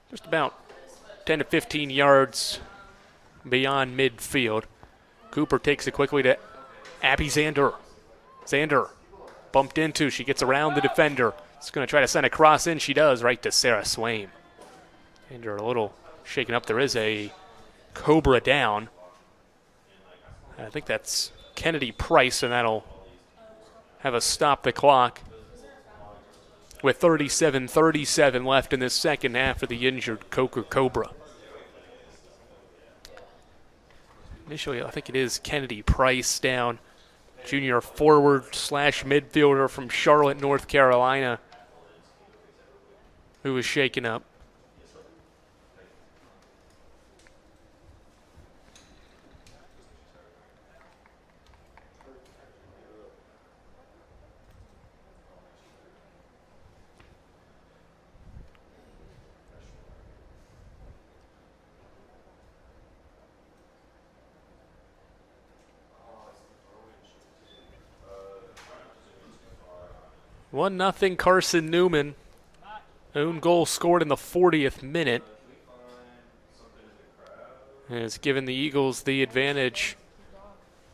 just about 10 to 15 yards beyond midfield. Cooper takes it quickly to Abby Zander. Zander bumped into. She gets around the defender. It's going to try to send a cross in. She does, right to Sarah Swaim. Zander a little shaken up. There is a Cobra down. I think that's Kennedy Price, and that'll have us stop the clock with 37-37 left in this second half for the injured Coker Cobra. Initially, I think it is Kennedy Price down, junior forward / midfielder from Charlotte, North Carolina, who was shaken up. One nothing Carson-Newman. Own goal scored in the 40th minute. Has given the Eagles the advantage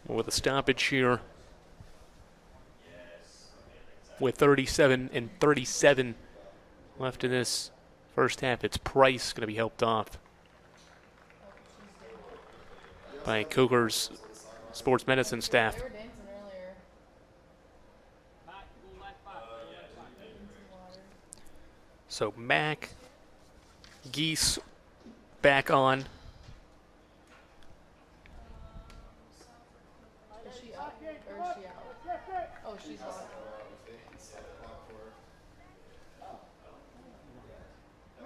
with a stoppage here with 37 left in this first half. It's Price going to be helped off by Coker's sports medicine staff. They were dancing earlier. So Mac, Geese back on. Is she up or is she out? Oh, she's out. I'm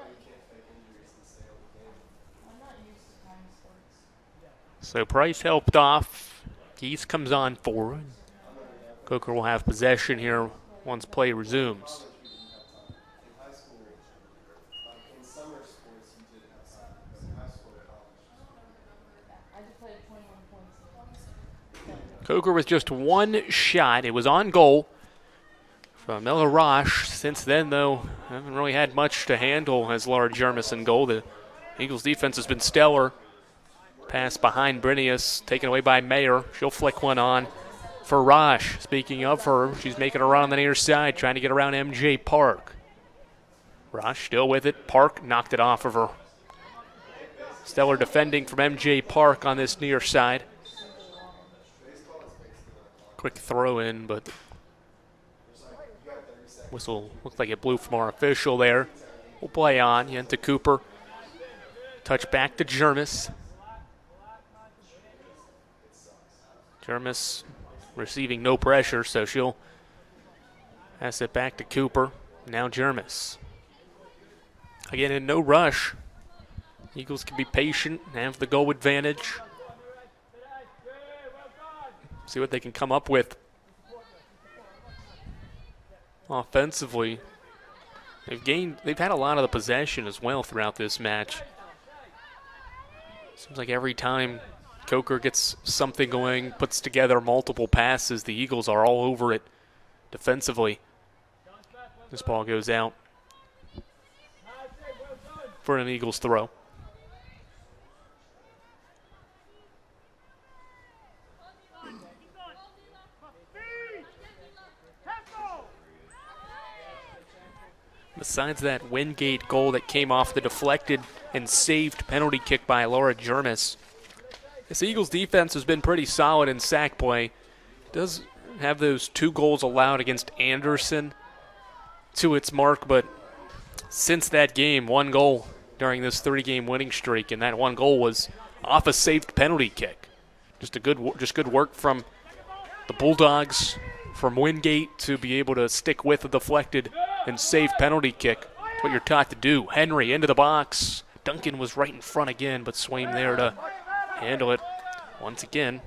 not used to time sports. So Price helped off. Geese comes on forward. Coker will have possession here once play resumes. I just played 21 points. Coker with just one shot. It was on goal from Ella Roche. Since then, though, haven't really had much to handle as Laura Jermis in goal. The Eagles' defense has been stellar. Pass behind Brinius, taken away by Mayer. She'll flick one on for Roche. Speaking of her, she's making a run on the near side, trying to get around MJ Park. Roche still with it. Park knocked it off of her. Stellar defending from MJ Park on this near side. Quick throw in, but whistle looked like it blew from our official there. We'll play on. Yenta Cooper. Touch back to Jermis. Jermis receiving no pressure, so she'll pass it back to Cooper. Now Jermis. Again, in no rush. Eagles can be patient and have the goal advantage. See what they can come up with offensively. They've had a lot of the possession as well throughout this match. Seems like every time Coker gets something going, puts together multiple passes, the Eagles are all over it defensively. This ball goes out for an Eagles throw. Besides that Wingate goal that came off the deflected and saved penalty kick by Laura Jermis, this Eagles defense has been pretty solid in sack play. Does have those 2 goals allowed against Anderson to its mark, but since that game, 1 goal during this 30-game winning streak, and that 1 goal was off a saved penalty kick. Just good work from the Bulldogs, from Wingate to be able to stick with a deflected and save penalty kick. That's what you're taught to do. Henry into the box. Duncan was right in front again, but Swaim there to handle it once again.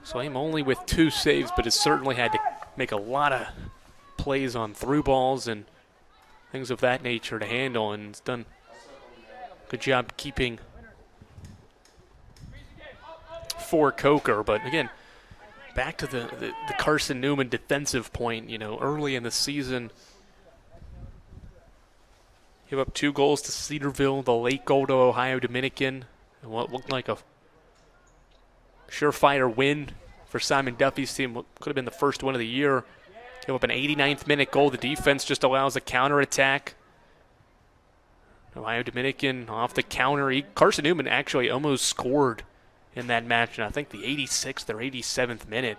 Swaim only with 2 saves, but has certainly had to make a lot of plays on through balls and things of that nature to handle, and has done a good job keeping for Coker. But again, back to the Carson-Newman defensive point, early in the season, give up 2 goals to Cedarville, the late goal to Ohio Dominican, and what looked like a surefire win for Simon Duffy's team. What could have been the first win of the year. Give up an 89th minute goal. The defense just allows a counterattack. Ohio Dominican off the counter. Carson-Newman actually almost scored in that match, and I think the 86th or 87th minute.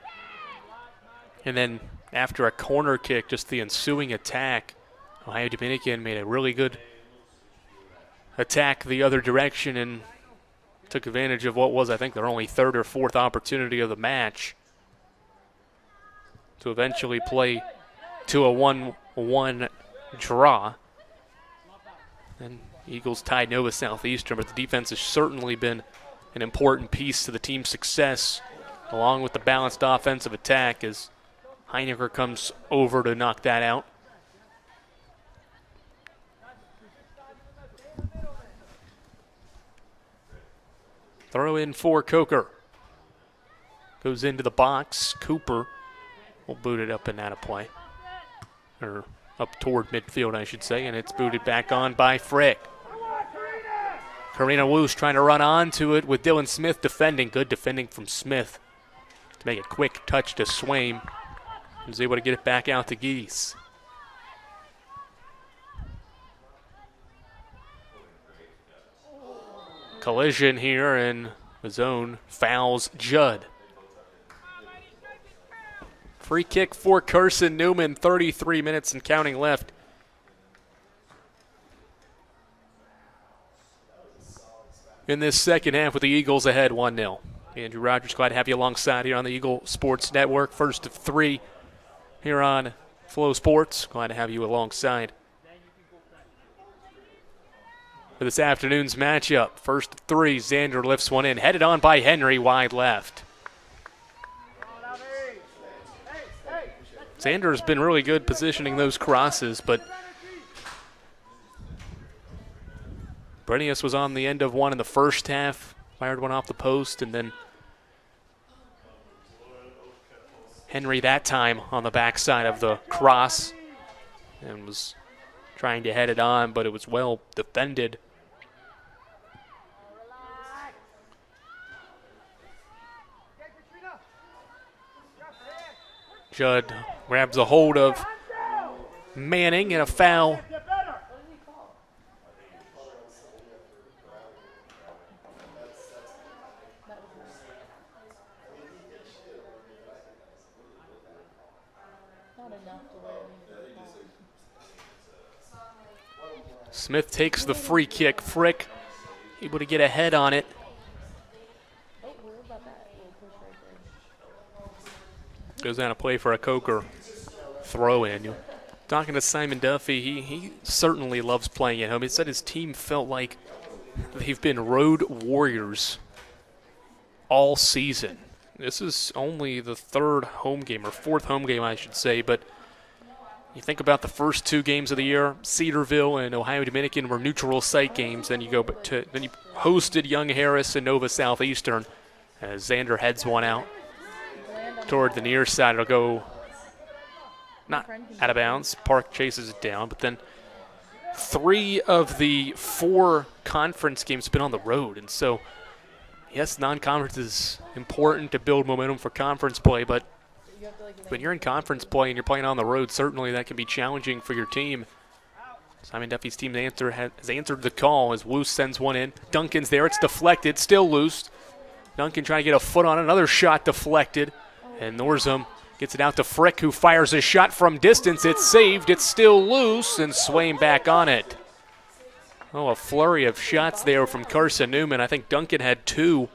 And then after a corner kick, just the ensuing attack, Ohio Dominican made a really good attack the other direction and took advantage of what was, I think, their only 3rd or 4th opportunity of the match to eventually play to a 1-1 draw. And Eagles tied Nova Southeastern, but the defense has certainly been an important piece to the team's success, along with the balanced offensive attack, as Heinecker comes over to knock that out. Throw in for Coker. Goes into the box. Cooper will boot it up and out of play. Or up toward midfield, I should say, and it's booted back on by Frick. Karina Woos trying to run onto it with Dylan Smith defending. Good defending from Smith to make a quick touch to Swaim. He was able to get it back out to Geese. Collision here, and the zone fouls Judd. Free kick for Carson-Newman, 33 minutes and counting left. In this second half with the Eagles ahead 1-0. Andrew Rogers, glad to have you alongside here on the Eagle Sports Network. First of 3 here on Flow Sports. Glad to have you alongside for this afternoon's matchup. First of 3, Xander lifts one in. Headed on by Henry, wide left. Xander's been really good positioning those crosses, but Brenius was on the end of one in the first half, fired one off the post, and then Henry that time on the backside of the cross and was trying to head it on, but it was well defended. Judd grabs a hold of Manning and a foul. Smith takes the free kick. Frick able to get ahead on it. Goes down to play for a Coker throw-in. Talking to Simon Duffy, he certainly loves playing at home. He said his team felt like they've been road warriors all season. This is only the third home game, or fourth home game, I should say, but you think about the first two games of the year, Cedarville and Ohio Dominican were neutral site games. Then you hosted Young Harris and Nova Southeastern as Xander heads one out toward the near side. It'll go not out of bounds. Park chases it down, but then 3 of the 4 conference games have been on the road, and so yes, non-conference is important to build momentum for conference play, but when you're in conference play and you're playing on the road, certainly that can be challenging for your team. Simon Duffy's team has answered the call as Woos sends one in. Duncan's there. It's deflected. Still loose. Duncan trying to get a foot on another shot deflected. And Norzum gets it out to Frick, who fires a shot from distance. It's saved. It's still loose, and Swain back on it. Oh, a flurry of shots there from Carson-Newman. I think Duncan had 2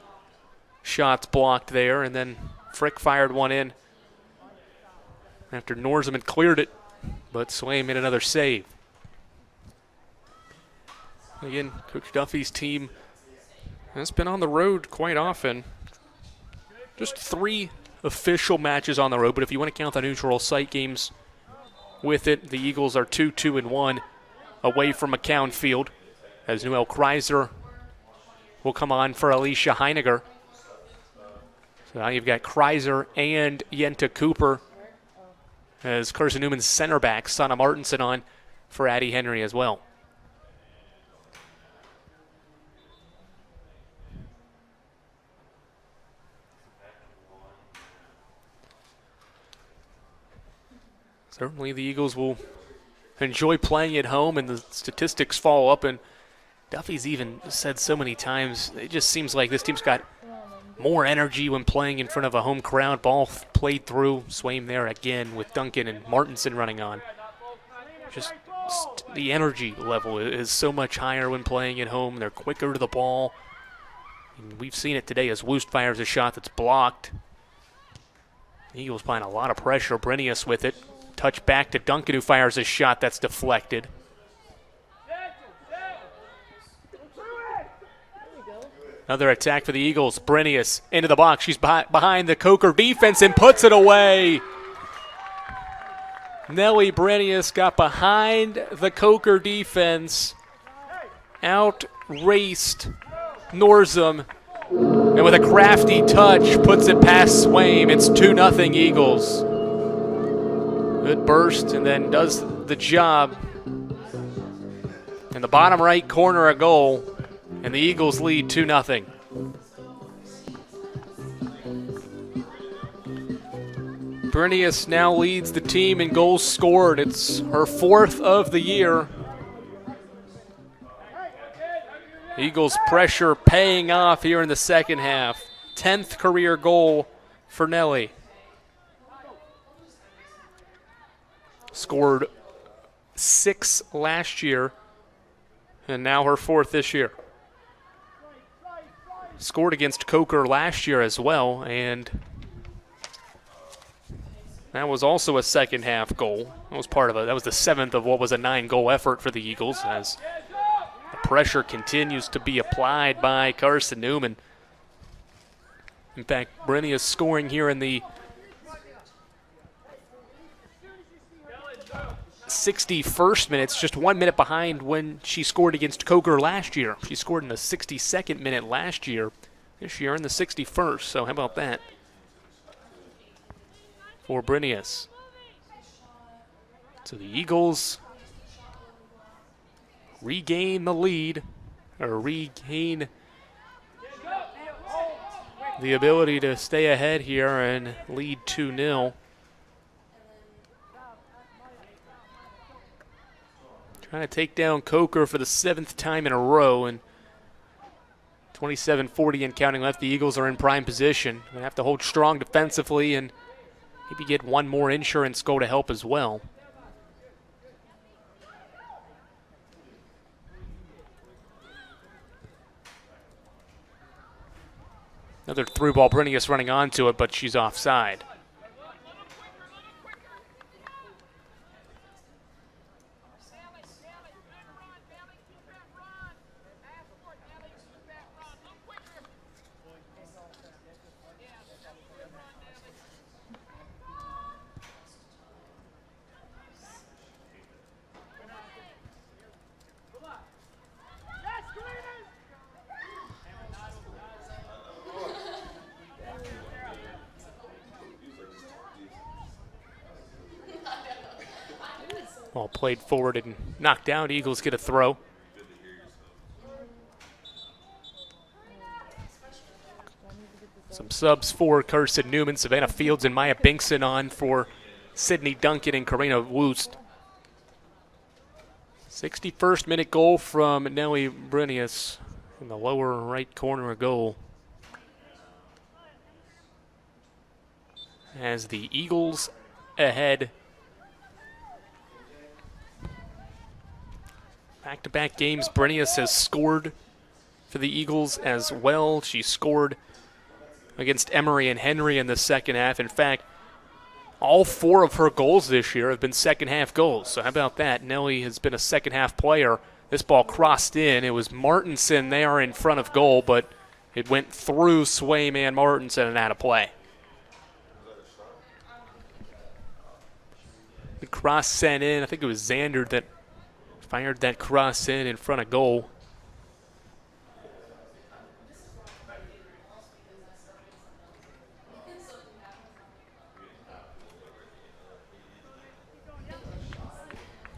shots blocked there, and then Frick fired one in after Norzum had cleared it, but Swain made another save. Again, Coach Duffy's team has been on the road quite often. Just 3 official matches on the road, but if you want to count the neutral site games with it, the Eagles are 2-2-1 away from McCown Field, as Noel Kreiser will come on for Alicia Heiniger. So now you've got Kreiser and Yenta Cooper as Carson-Newman's center back, Sana Martinson, on for Addie Henry as well. Certainly the Eagles will enjoy playing at home, and the statistics follow up. And Duffy's even said so many times, it just seems like this team's got more energy when playing in front of a home crowd. Ball played through. Swain there again with Duncan and Martinson running on. Just the energy level is so much higher when playing at home. They're quicker to the ball. And we've seen it today as Woost fires a shot that's blocked. The Eagles applying a lot of pressure. Brenius with it. Touch back to Duncan, who fires a shot that's deflected. Another attack for the Eagles. Brenius into the box. She's behind the Coker defense and puts it away. Nellie Brenius got behind the Coker defense, out-raced Norzum, and with a crafty touch puts it past Swain. It's 2-0 Eagles. Good burst, and then does the job. In the bottom right corner, a goal, and the Eagles lead 2-0. Brenius now leads the team in goals scored. It's her 4th of the year. Eagles pressure paying off here in the second half. 10th career goal for Nellie. Scored 6 last year, and now her 4th this year. Scored against Coker last year as well, and that was also a second half goal. That was part of it. That was the 7th of what was a 9-goal effort for the Eagles, as the pressure continues to be applied by Carson-Newman. In fact, Brenius scoring here in the 61st minute. It's just 1 minute behind when she scored against Coker last year. She scored in the 62nd minute last year. This year in the 61st, so how about that for Brinius? So the Eagles regain the lead, or regain the ability to stay ahead here and lead 2-0. Trying to take down Coker for the 7th time in a row, and 27:40 and counting left. The Eagles are in prime position. They have to hold strong defensively and maybe get one more insurance goal to help as well. Another through ball, Brinius running onto it, but she's offside. Ball played forward and knocked down. Eagles get a throw. Some subs for Carson-Newman, Savannah Fields and Maya Binkson on for Sydney Duncan and Karina Woost. 61st minute goal from Nellie Brinius in the lower right corner of goal. As the Eagles ahead. Back-to-back games, Brinius has scored for the Eagles as well. She scored against Emory and Henry in the second half. In fact, all 4 of her goals this year have been second-half goals. So how about that? Nellie has been a second-half player. This ball crossed in. It was Martinson there in front of goal, but it went through Swaim and Martinson and out of play. The cross sent in. I think it was Zander that fired that cross in front of goal.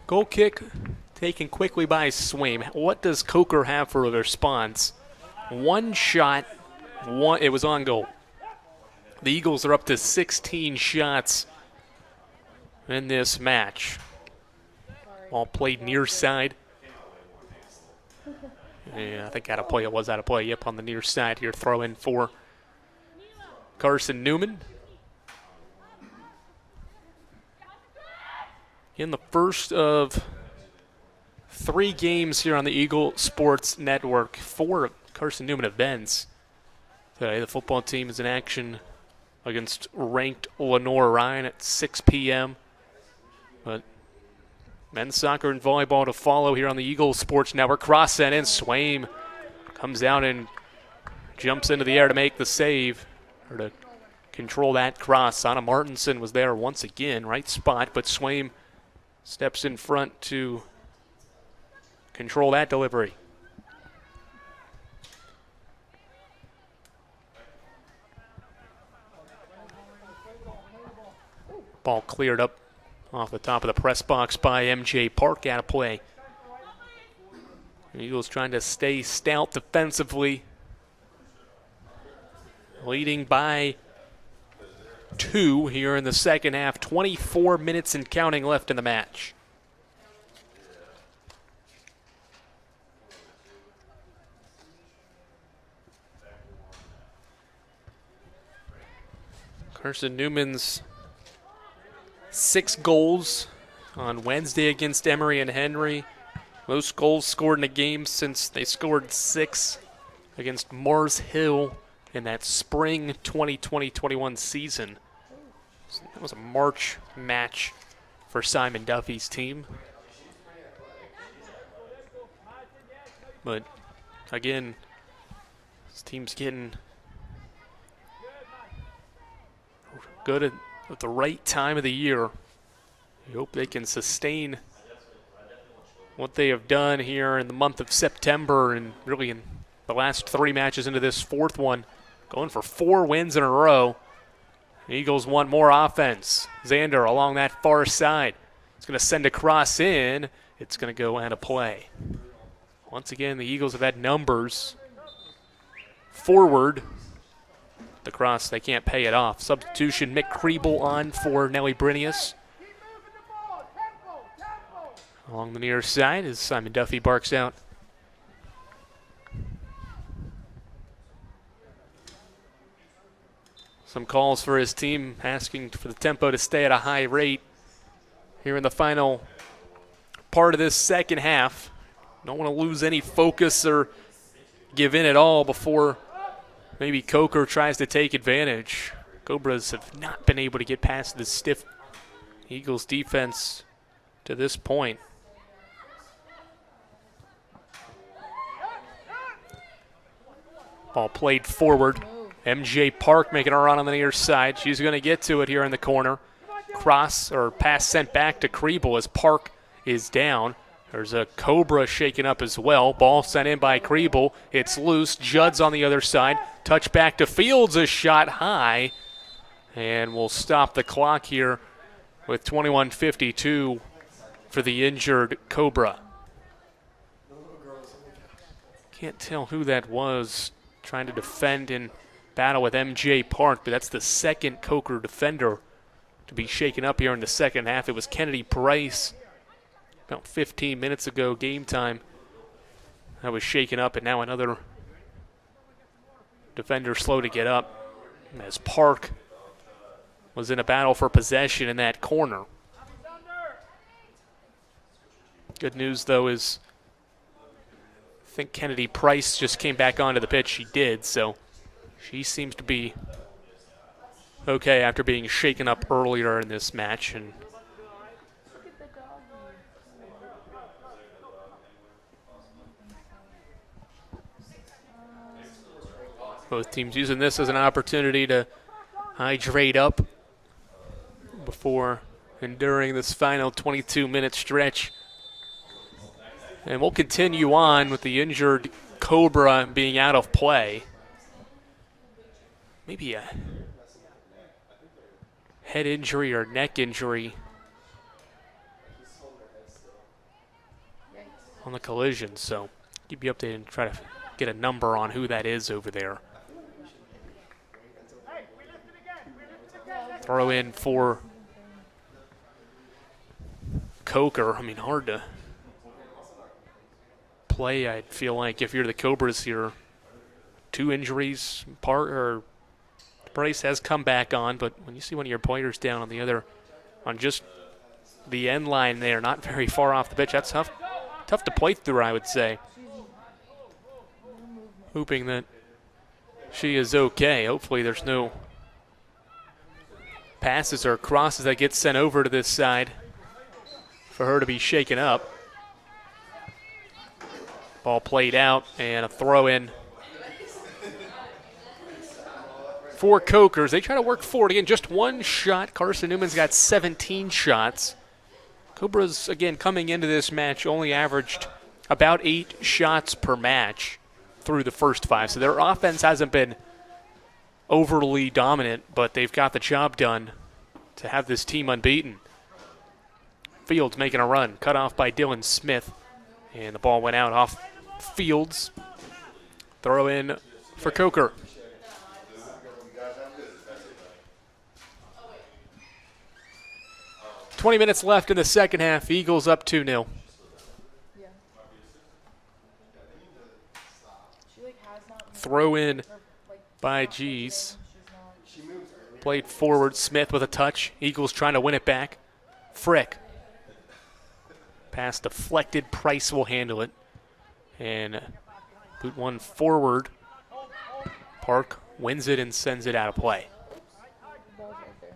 Goal kick taken quickly by Swaim. What does Coker have for a response? One shot, it was on goal. The Eagles are up to 16 shots in this match. All played near side. Yeah, I think out of play. It was out of play. Yep, on the near side here. Throw in for Carson-Newman. In the first of 3 games here on the Eagle Sports Network, 4 Carson-Newman events. Today, the football team is in action against ranked Lenore Ryan at 6 p.m. But men's soccer and volleyball to follow here on the Eagle Sports Network. Cross sent in. Swaim comes out and jumps into the air to make the save, or to control that cross. Anna Martinson was there once again, right spot, but Swaim steps in front to control that delivery. Ball cleared up off the top of the press box by MJ Park, out of play. The Eagles trying to stay stout defensively. Leading by 2 here in the second half. 24 minutes and counting left in the match. Carson-Newman's 6 goals on Wednesday against Emory and Henry. Most goals scored in a game since they scored 6 against Mars Hill in that spring 2020-21 season. So that was a March match for Simon Duffy's team. But again, this team's getting good at the right time of the year We hope they can sustain what they have done here in the month of September and really in the last 3 matches into this 4th one. Going for 4 wins in a row. The Eagles want more offense. Xander along that far side. It's going to send a cross in. It's going to go out of play. Once again, the Eagles have had numbers forward. The cross, they can't pay it off. Substitution, Mick Kriebel on for Nelly Brinius. Along the near side as Simon Duffy barks out. Some calls for his team asking for the tempo to stay at a high rate here in the final part of this second half. Don't want to lose any focus or give in at all before maybe Coker tries to take advantage. Cobras have not been able to get past the stiff Eagles defense to this point. Ball played forward. MJ Park making a run on the near side. She's going to get to it here in the corner. Cross or pass sent back to Kriebel as Park is down. There's a Cobra shaken up as well. Ball sent in by Kriebel. It's loose. Judd's on the other side. Touch back to Fields, a shot high. And we'll stop the clock here with 21:52 for the injured Cobra. Can't tell who that was trying to defend in battle with MJ Park, but that's the second Coker defender to be shaken up here in the second half. It was Kennedy Price about 15 minutes ago, game time. That was shaken up, and now another defender slow to get up as Park was in a battle for possession in that corner. Good news, though, is I think Kennedy Price just came back onto the pitch. She did, so she seems to be okay after being shaken up earlier in this match. And both teams using this as an opportunity to hydrate up before enduring this final 22-minute stretch. And we'll continue on with the injured Cobra being out of play. Maybe a head injury or neck injury on the collision. So keep you updated and try to get a number on who that is over there. Throw in for Coker. I mean, hard to play, I feel like, if you're the Cobras here. 2 injuries. Price has come back on, but when you see one of your players down on just the end line there, not very far off the pitch, that's tough to play through, I would say. Hoping that she is okay. Hopefully there's no passes or crosses that get sent over to this side for her to be shaken up. Ball played out and a throw in for Cokers. They try to work forward again. Just 1 shot. Carson-Newman's got 17 shots. Cobras, again, coming into this match only averaged about 8 shots per match through the first 5. So their offense hasn't been overly dominant, but they've got the job done to have this team unbeaten. Fields making a run. Cut off by Dylan Smith. And the ball went out off Fields. Throw in for Coker. "20 minutes left in the second half. Eagles up 2-0. Yeah. She has not Throw in her, by G's. Played forward. Smith with a touch. Eagles trying to win it back. Frick. Pass deflected. Price will handle it. And boot one forward. Park wins it and sends it out of play. ball's right there.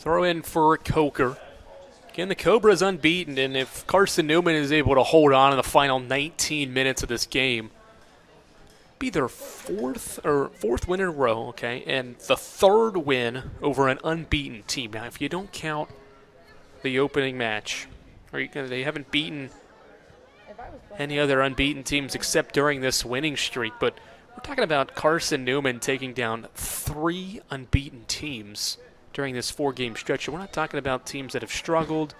Throw in for Coker. Again, the Cobra's unbeaten, and if Carson-Newman is able to hold on in the final 19 minutes of this game, be their fourth win in a row, okay, and the third win over an unbeaten team. Now, if you don't count the opening match, they haven't beaten any other unbeaten teams except during this winning streak, but we're talking about Carson-Newman taking down 3 unbeaten teams during this 4-game stretch. We're not talking about teams that have struggled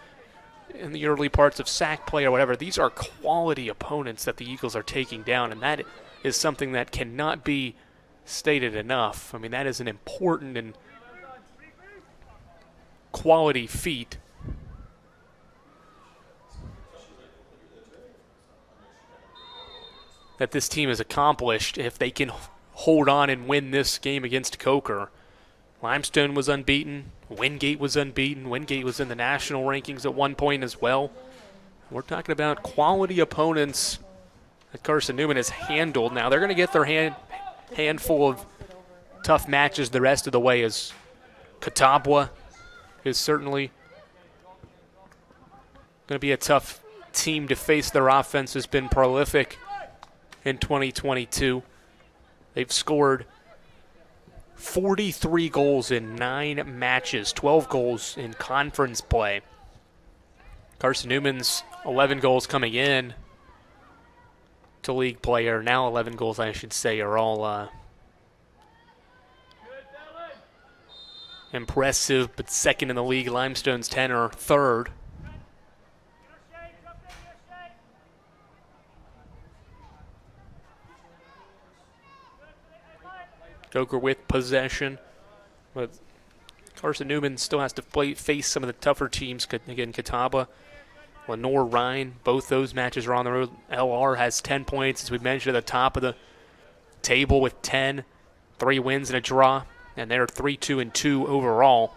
in the early parts of sack play or whatever. These are quality opponents that the Eagles are taking down, and that is something that cannot be stated enough. I mean, that is an important and quality feat. That this team has accomplished if they can hold on and win this game against Coker. Limestone was unbeaten. Wingate was unbeaten. Wingate was in the national rankings at one point as well. We're talking about quality opponents that Carson-Newman has handled. Now they're going to get their handful of tough matches the rest of the way, as Catawba is certainly going to be a tough team to face. Their offense has been prolific in 2022. They've scored 43 goals in 9 matches, 12 goals in conference play. Carson-Newman's 11 goals coming in to league play, or now 11 goals, I should say, are all impressive, but second in the league. Limestone's 10 or third. Coker with possession, but Carson-Newman still has to face some of the tougher teams. Again, Catawba, Lenore, Rhine, both those matches are on the road. LR has 10 points, as we mentioned, at the top of the table with 10, 3 wins and a draw, and they're 3-2-2 overall.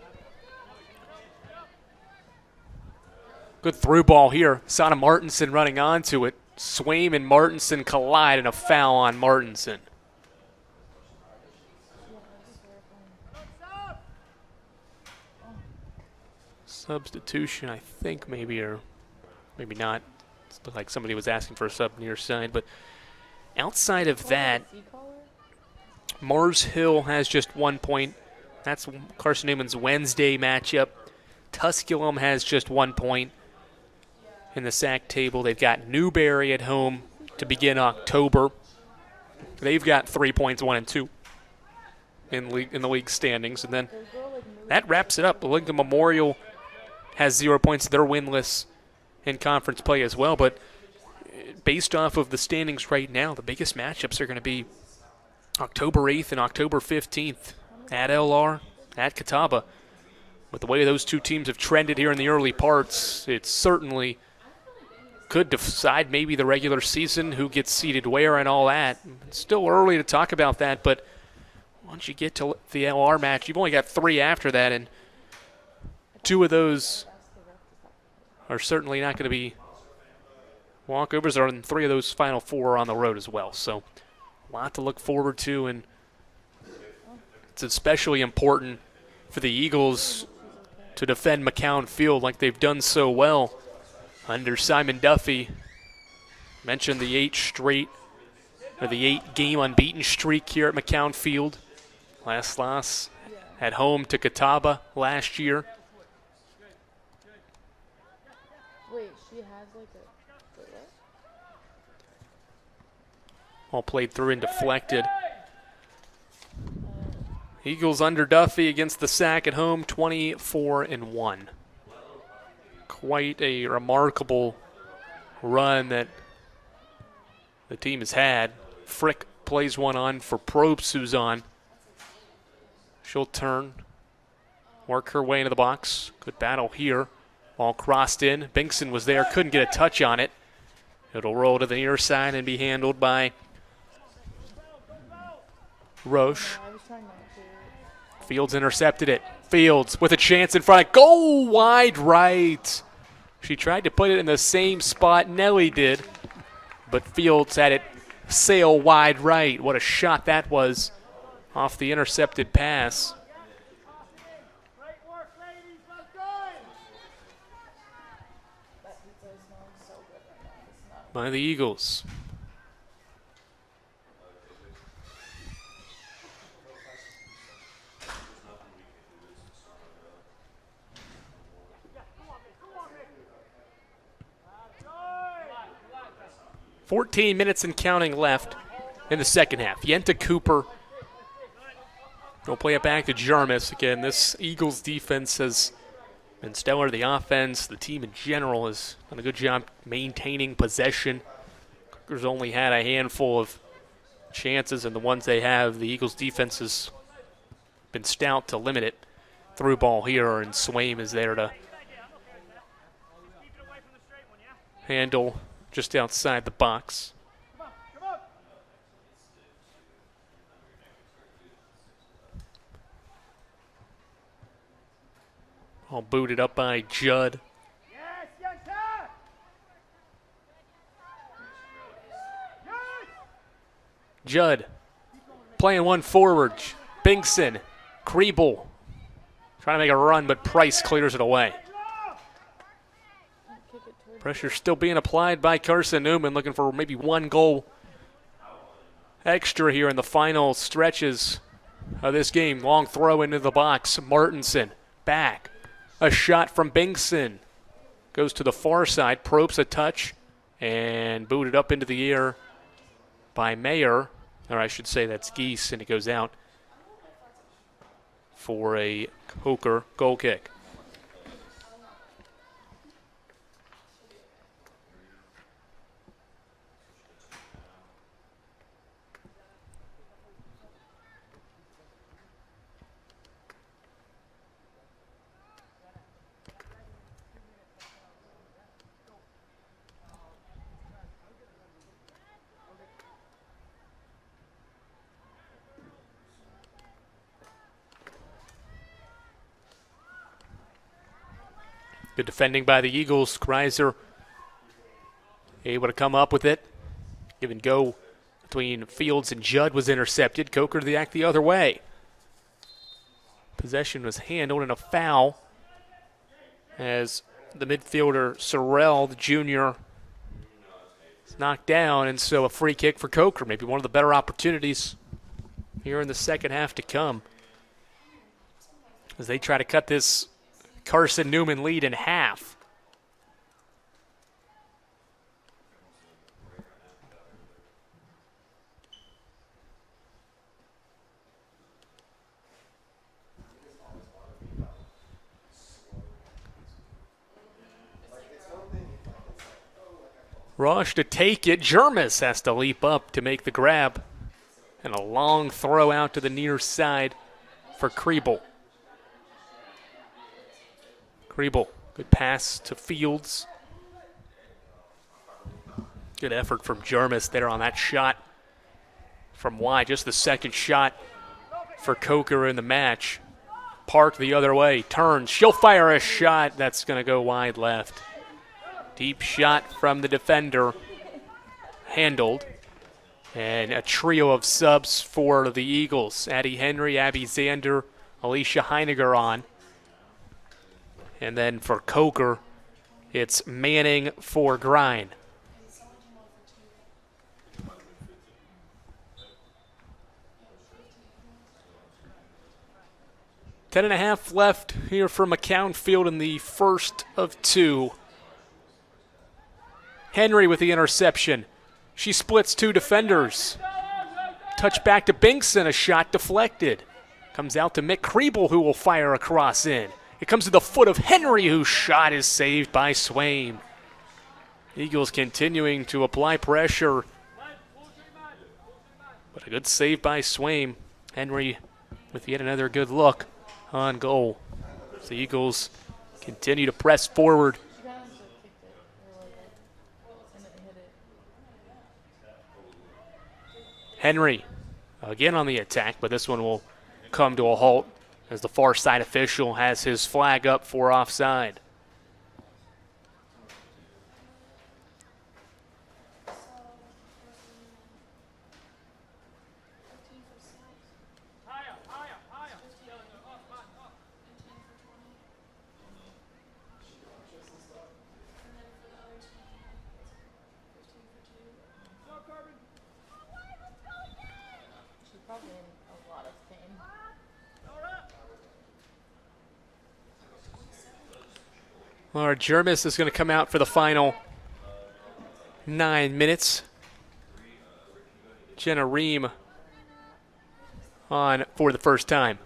Good through ball here. Sana Martinson running onto it. Swaim and Martinson collide, and a foul on Martinson. Substitution, I think, maybe, or maybe not. It looked like somebody was asking for a sub near side, but outside of that, Mars Hill has just 1 point. That's Carson-Newman's Wednesday matchup. Tusculum has just 1 point in the sack table. They've got Newberry at home to begin October. They've got 3 points, 1 and 2 in the league standings, and then that wraps it up. Lincoln Memorial has 0 points. They're winless in conference play as well. But based off of the standings right now, the biggest matchups are going to be October 8th and October 15th at LR, at Catawba. With the way those two teams have trended here in the early parts, it certainly could decide maybe the regular season, who gets seeded where and all that. It's still early to talk about that, but once you get to the LR match, you've only got 3 after that, and 2 of those are certainly not going to be walkovers, and 3 of those final 4 are on the road as well. So a lot to look forward to, and it's especially important for the Eagles to defend McCown Field like they've done so well under Simon Duffy. Mentioned the 8-game unbeaten streak here at McCown Field. Last loss at home to Catawba last year. Wait, she has like a. Wait, what? All played through and deflected. Eagles under Duffy against the Sack at home, 24-1. Quite a remarkable run that the team has had. Frick plays one on for Probst, who's on. She'll turn, work her way into the box. Good battle here. Ball crossed in. Binkson was there, couldn't get a touch on it. It'll roll to the near side and be handled by Roche. Fields intercepted it. Fields with a chance in front. Goal wide right. She tried to put it in the same spot Nelly did, but Fields had it sail wide right. What a shot that was off the intercepted pass. by the Eagles. Relax. 14 minutes and counting left in the second half. Yenta Cooper will play it back to Jarmus. Again, this Eagles defense has been stellar. The offense, the team in general, has done a good job maintaining possession. Cookers only had a handful of chances, and the ones they have, the Eagles defense has been stout to limit it. Through ball here, and Swaim is there to handle just outside the box. All booted up by Judd. Yes, Yenta! Yes! Judd playing one forward. Binkson, Kriebel trying to make a run, but Price clears it away. Kick it towards Pressure still being applied by Carson-Newman, looking for maybe one goal extra here in the final stretches of this game. Long throw into the box. Martinson back. A shot from Binkson. Goes to the far side. Probes a touch and booted up into the air by Mayer. Or I should say that's Geese, and it goes out for a Coker goal kick. Good defending by the Eagles. Kreiser able to come up with it. Give and go between Fields and Judd was intercepted. Coker to the act the other way. Possession was handled in a foul as the midfielder Sorrell, the junior, is knocked down, and so a free kick for Coker. Maybe one of the better opportunities here in the second half to come as they try to cut this Carson-Newman lead in half. Rush to take it. Jarmus has to leap up to make the grab. And a long throw out to the near side for Kriebel. Kriebel, good pass to Fields. Good effort from Jarmus there on that shot from wide. Just the second shot for Coker in the match. Park the other way, turns, she'll fire a shot. That's going to go wide left. Deep shot from the defender, handled. And a trio of subs for the Eagles. Addie Henry, Abby Zander, Alicia Heiniger on. And then for Coker, it's Manning for Grind. Ten and a half left here for McCown Field in the first of two. Henry with the interception. She splits two defenders. Touch back to Binkson, a shot deflected. Comes out to Mick Kriebel, who will fire a cross in. It comes to the foot of Henry, whose shot is saved by Swaim. Eagles continuing to apply pressure. But a good save by Swaim. Henry with yet another good look on goal. So the Eagles continue to press forward. She kind of just kicked it or like and it hit it. Henry again on the attack, but this one will come to a halt as the far side official has his flag up for offside. a lot of pain. Our Jermis is going to come out for the final 9 minutes. Jenna Ream on for the first time.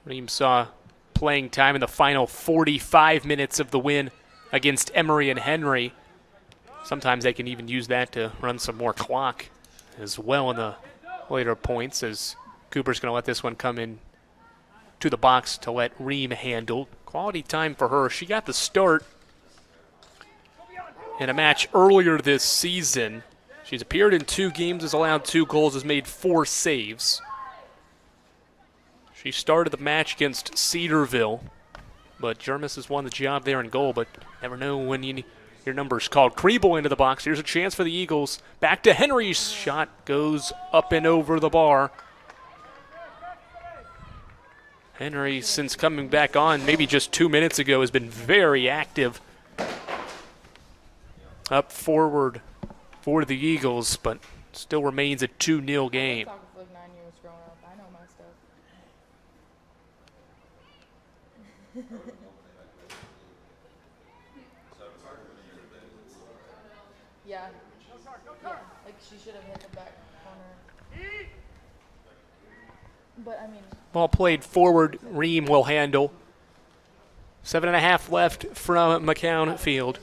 Ream saw playing time in the final 45 minutes of the win against Emory and Henry. Sometimes they can even use that to run some more clock as well in the later points, as Cooper's going to let this one come in to the box to let Ream handle. Quality time for her. She got the start in a match earlier this season. She's appeared in 2 games, has allowed 2 goals, has made 4 saves. She started the match against Cedarville, but Jermis has won the job there in goal, but never know when your number's called. Kriebel into the box. Here's a chance for the Eagles. Back to Henry's shot. Goes up and over the bar. Henry, since coming back on maybe just 2 minutes ago, has been very active up forward for the Eagles, but still remains a 2-0 game. I talked for like 9 years growing up. I know my stuff. Yeah. Yeah. Like she should have hit the back corner. But I mean, Ball played forward. Ream will handle. 7.5 left from McCown Field.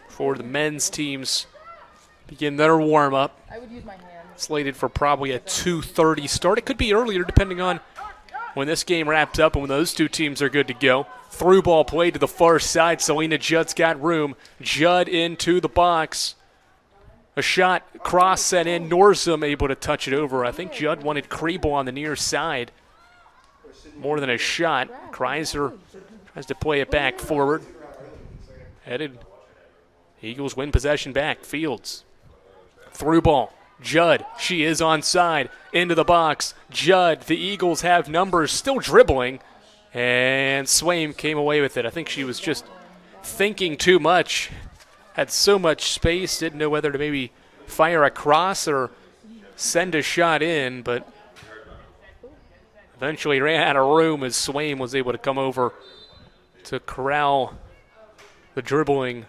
For the men's teams begin their warm-up. I would use my hand. Slated for probably a 2:30 start. It could be earlier depending on when this game wraps up and when those 2 teams are good to go. Through ball played to the far side. Selena Judd's got room. Judd into the box. A shot, cross sent in. Norzum able to touch it over. I think Judd wanted Kriebel on the near side more than a shot. Kreiser tries to play it back forward. Headed. Eagles win possession back. Fields. Through ball. Judd. She is onside. Into the box. Judd. The Eagles have numbers. Still dribbling. And Swaim came away with it. I think she was just thinking too much. Had so much space. Didn't know whether to maybe fire a cross or send a shot in. But eventually ran out of room as Swaim was able to come over to corral the dribbling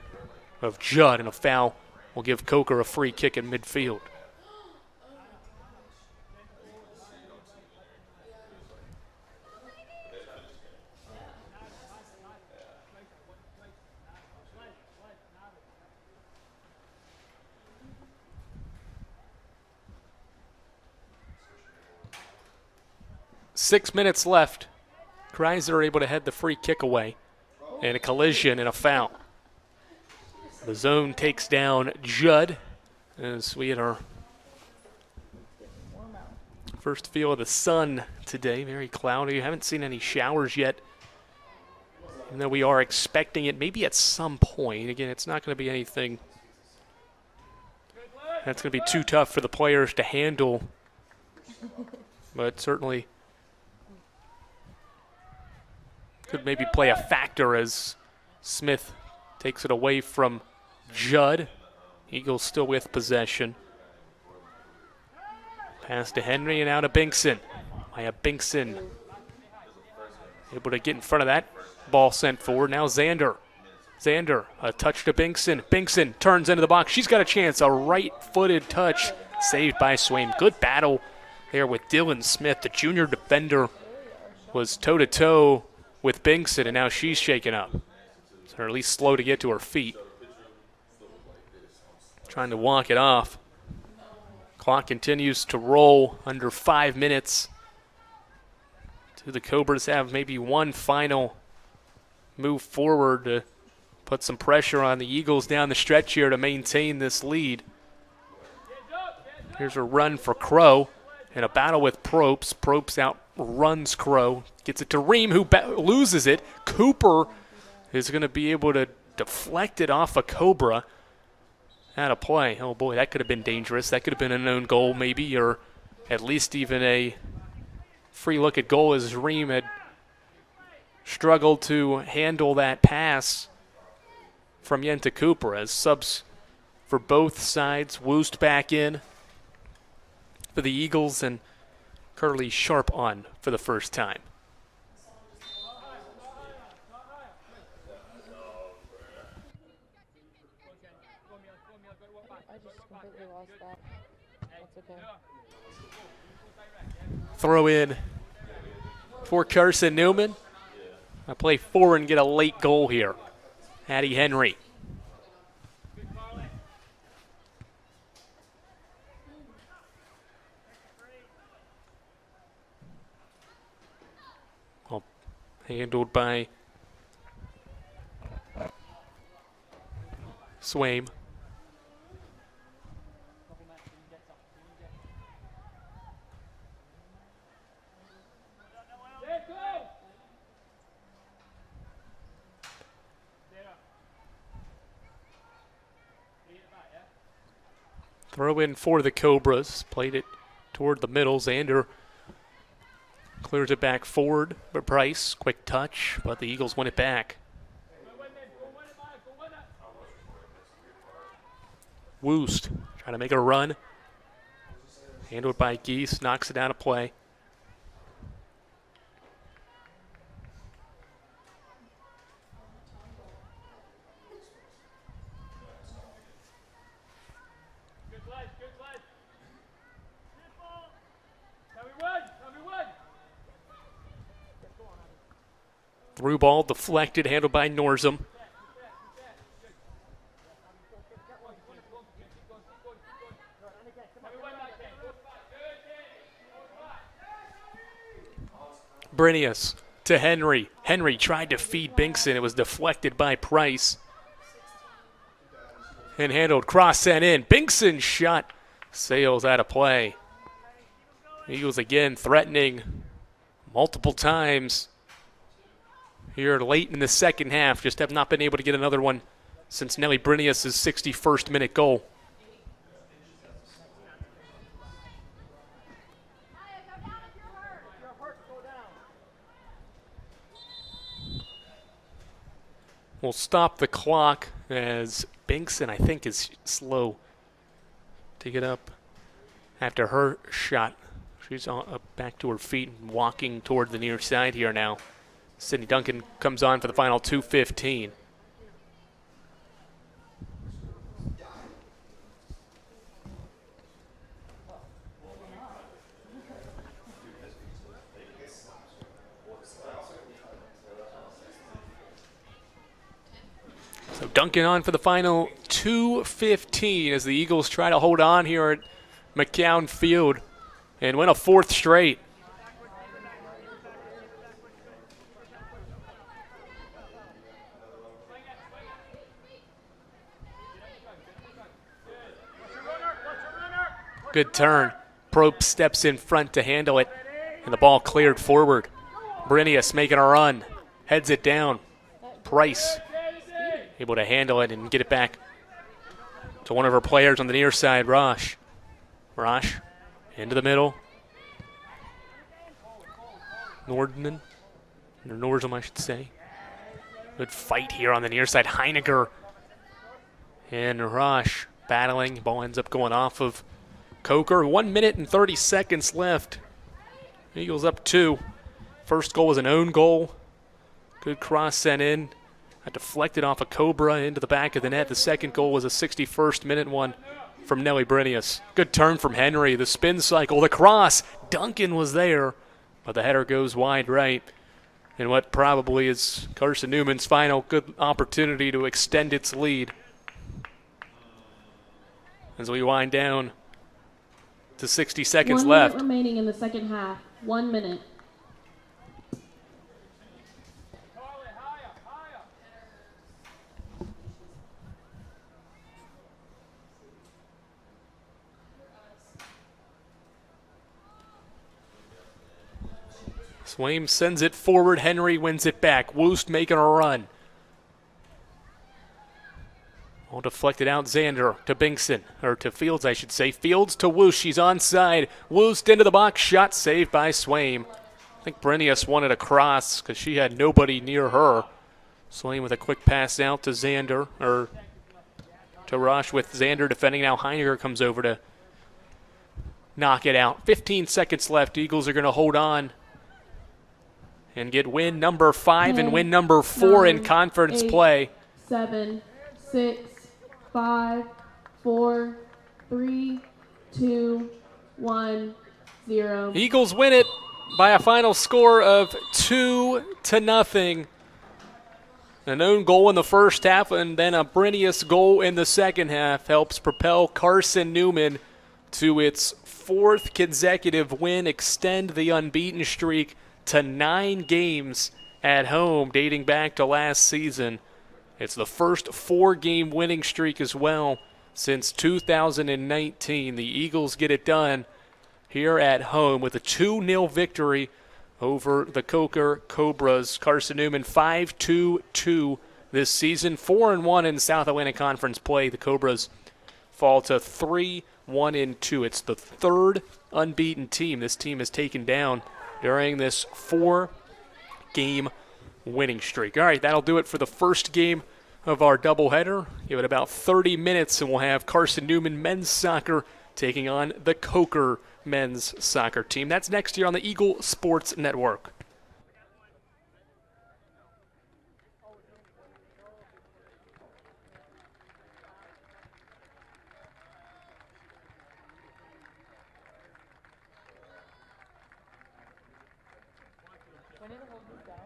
of Judd, and a foul will give Coker a free kick in midfield. Six minutes left. Kreiser able to head the free kick away, and a collision and a foul. The zone takes down Judd as we had our first feel of the sun today. Very cloudy. Haven't seen any showers yet, even though we are expecting it maybe at some point. Again, it's not going to be anything that's going to be too tough for the players to handle, but certainly could maybe play a factor as Smith takes it away from Judd. Eagles still with possession. Pass to Henry and out to Binkson. Maya Binkson able to get in front of that. Ball sent forward. Now Zander. Zander, a touch to Binkson. Binkson turns into the box. She's got a chance. A right-footed touch saved by Swaim. Good battle there with Dylan Smith. The junior defender was toe-to-toe with Binkson, and now she's shaken up. Or at least slow to get to her feet. Trying to walk it off. Clock continues to roll under 5 minutes. Do the Cobras have maybe one final move forward to put some pressure on the Eagles down the stretch here to maintain this lead? Here's a run for Crow and a battle with Probst. Probst outruns Crow. Gets it to Ream, who loses it. Cooper is going to be able to deflect it off a Cobra. Out of play. Oh boy, that could have been dangerous. That could have been an own goal maybe, or at least even a free look at goal as Ream had struggled to handle that pass. from Yenta Cooper as subs for both sides. Woost back in for the Eagles and Curly Sharp on for the first time. I just completely lost that. That's okay. Throw in for Carson-Newman. I play forward and get a late goal here. Addie Henry. Well, handled by Swaim. Throw in for the Cobras. Played it toward the middle. Xander clears it back forward, but Price, quick touch, but the Eagles win it back. Woost trying to make a run. Handled by Geese, knocks it out of play. Through ball deflected, handled by Norzum. Brinius to Henry. Henry tried to feed Binkson. It was deflected by Price. And handled, cross sent in. Binkson's shot sails out of play. Eagles again threatening multiple times here late in the second half. Just have not been able to get another one since Nelly Brinius' 61st minute goal. We'll stop the clock as Binkson, I think, is slow to get up after her shot. She's back to her feet and walking toward the near side here now. Sydney Duncan comes on for the final 2:15. So Duncan on for the final 2:15 as the Eagles try to hold on here at McCown Field and win a fourth straight. Good turn. Probe steps in front to handle it, and the ball cleared forward. Brinius making a run, heads it down. Price able to handle it and get it back to one of her players on the near side, Rosh. Rosh into the middle. Nordman, or Norzum, I should say. Good fight here on the near side. Heiniger and Rosh battling. Ball ends up going off of Coker. 1 minute and 30 seconds left. Eagles up 2. First goal was an own goal. Good cross sent in. Deflected off a Cobra into the back of the net. The second goal was a 61st minute one from Nelly Brinius. Good turn from Henry. The spin cycle, the cross. Duncan was there, but the header goes wide right. And what probably is Carson-Newman's final good opportunity to extend its lead. As we wind down to 60 seconds 1 left. minute remaining in the second half. 1 minute. Swaim sends it forward. Henry wins it back. Woost making a run. All deflected out. Xander to Binkson, or to Fields, I should say. Fields to Woost. She's onside. Woost into the box. Shot saved by Swaim. I think Brinius wanted a cross because she had nobody near her. Swain with a quick pass out to Xander, or to Rush with Xander defending. Now Heiniger comes over to knock it out. 15 seconds left. Eagles are going to hold on and get win number 5 and win number 4 in 9, conference 8, play. 7, 6, 5, 4, 3, 2, 1, 0. Eagles win it by a final score of 2-0. An own goal in the first half and then a Brinius goal in the second half helps propel Carson-Newman to its 4th consecutive win, extend the unbeaten streak to 9 games at home dating back to last season. It's the first 4-game winning streak as well since 2019. The Eagles get it done here at home with a 2-0 victory over the Coker Cobras. Carson-Newman 5-2-2 this season, 4-1 in South Atlantic Conference play. The Cobras fall to 3-1-2. It's the 3rd unbeaten team this team has taken down during this 4-game winning streak. All right, that'll do it for the first game of our doubleheader. Give it about 30 minutes and we'll have Carson-Newman men's soccer taking on the Coker men's soccer team. That's next year on the Eagle Sports Network. We need to hold this down.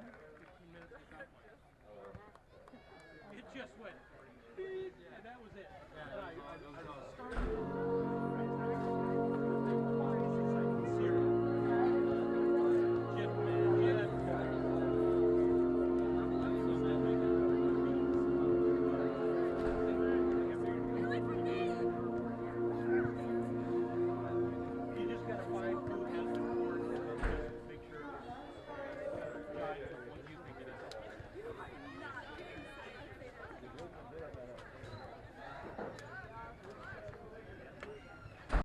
It just went.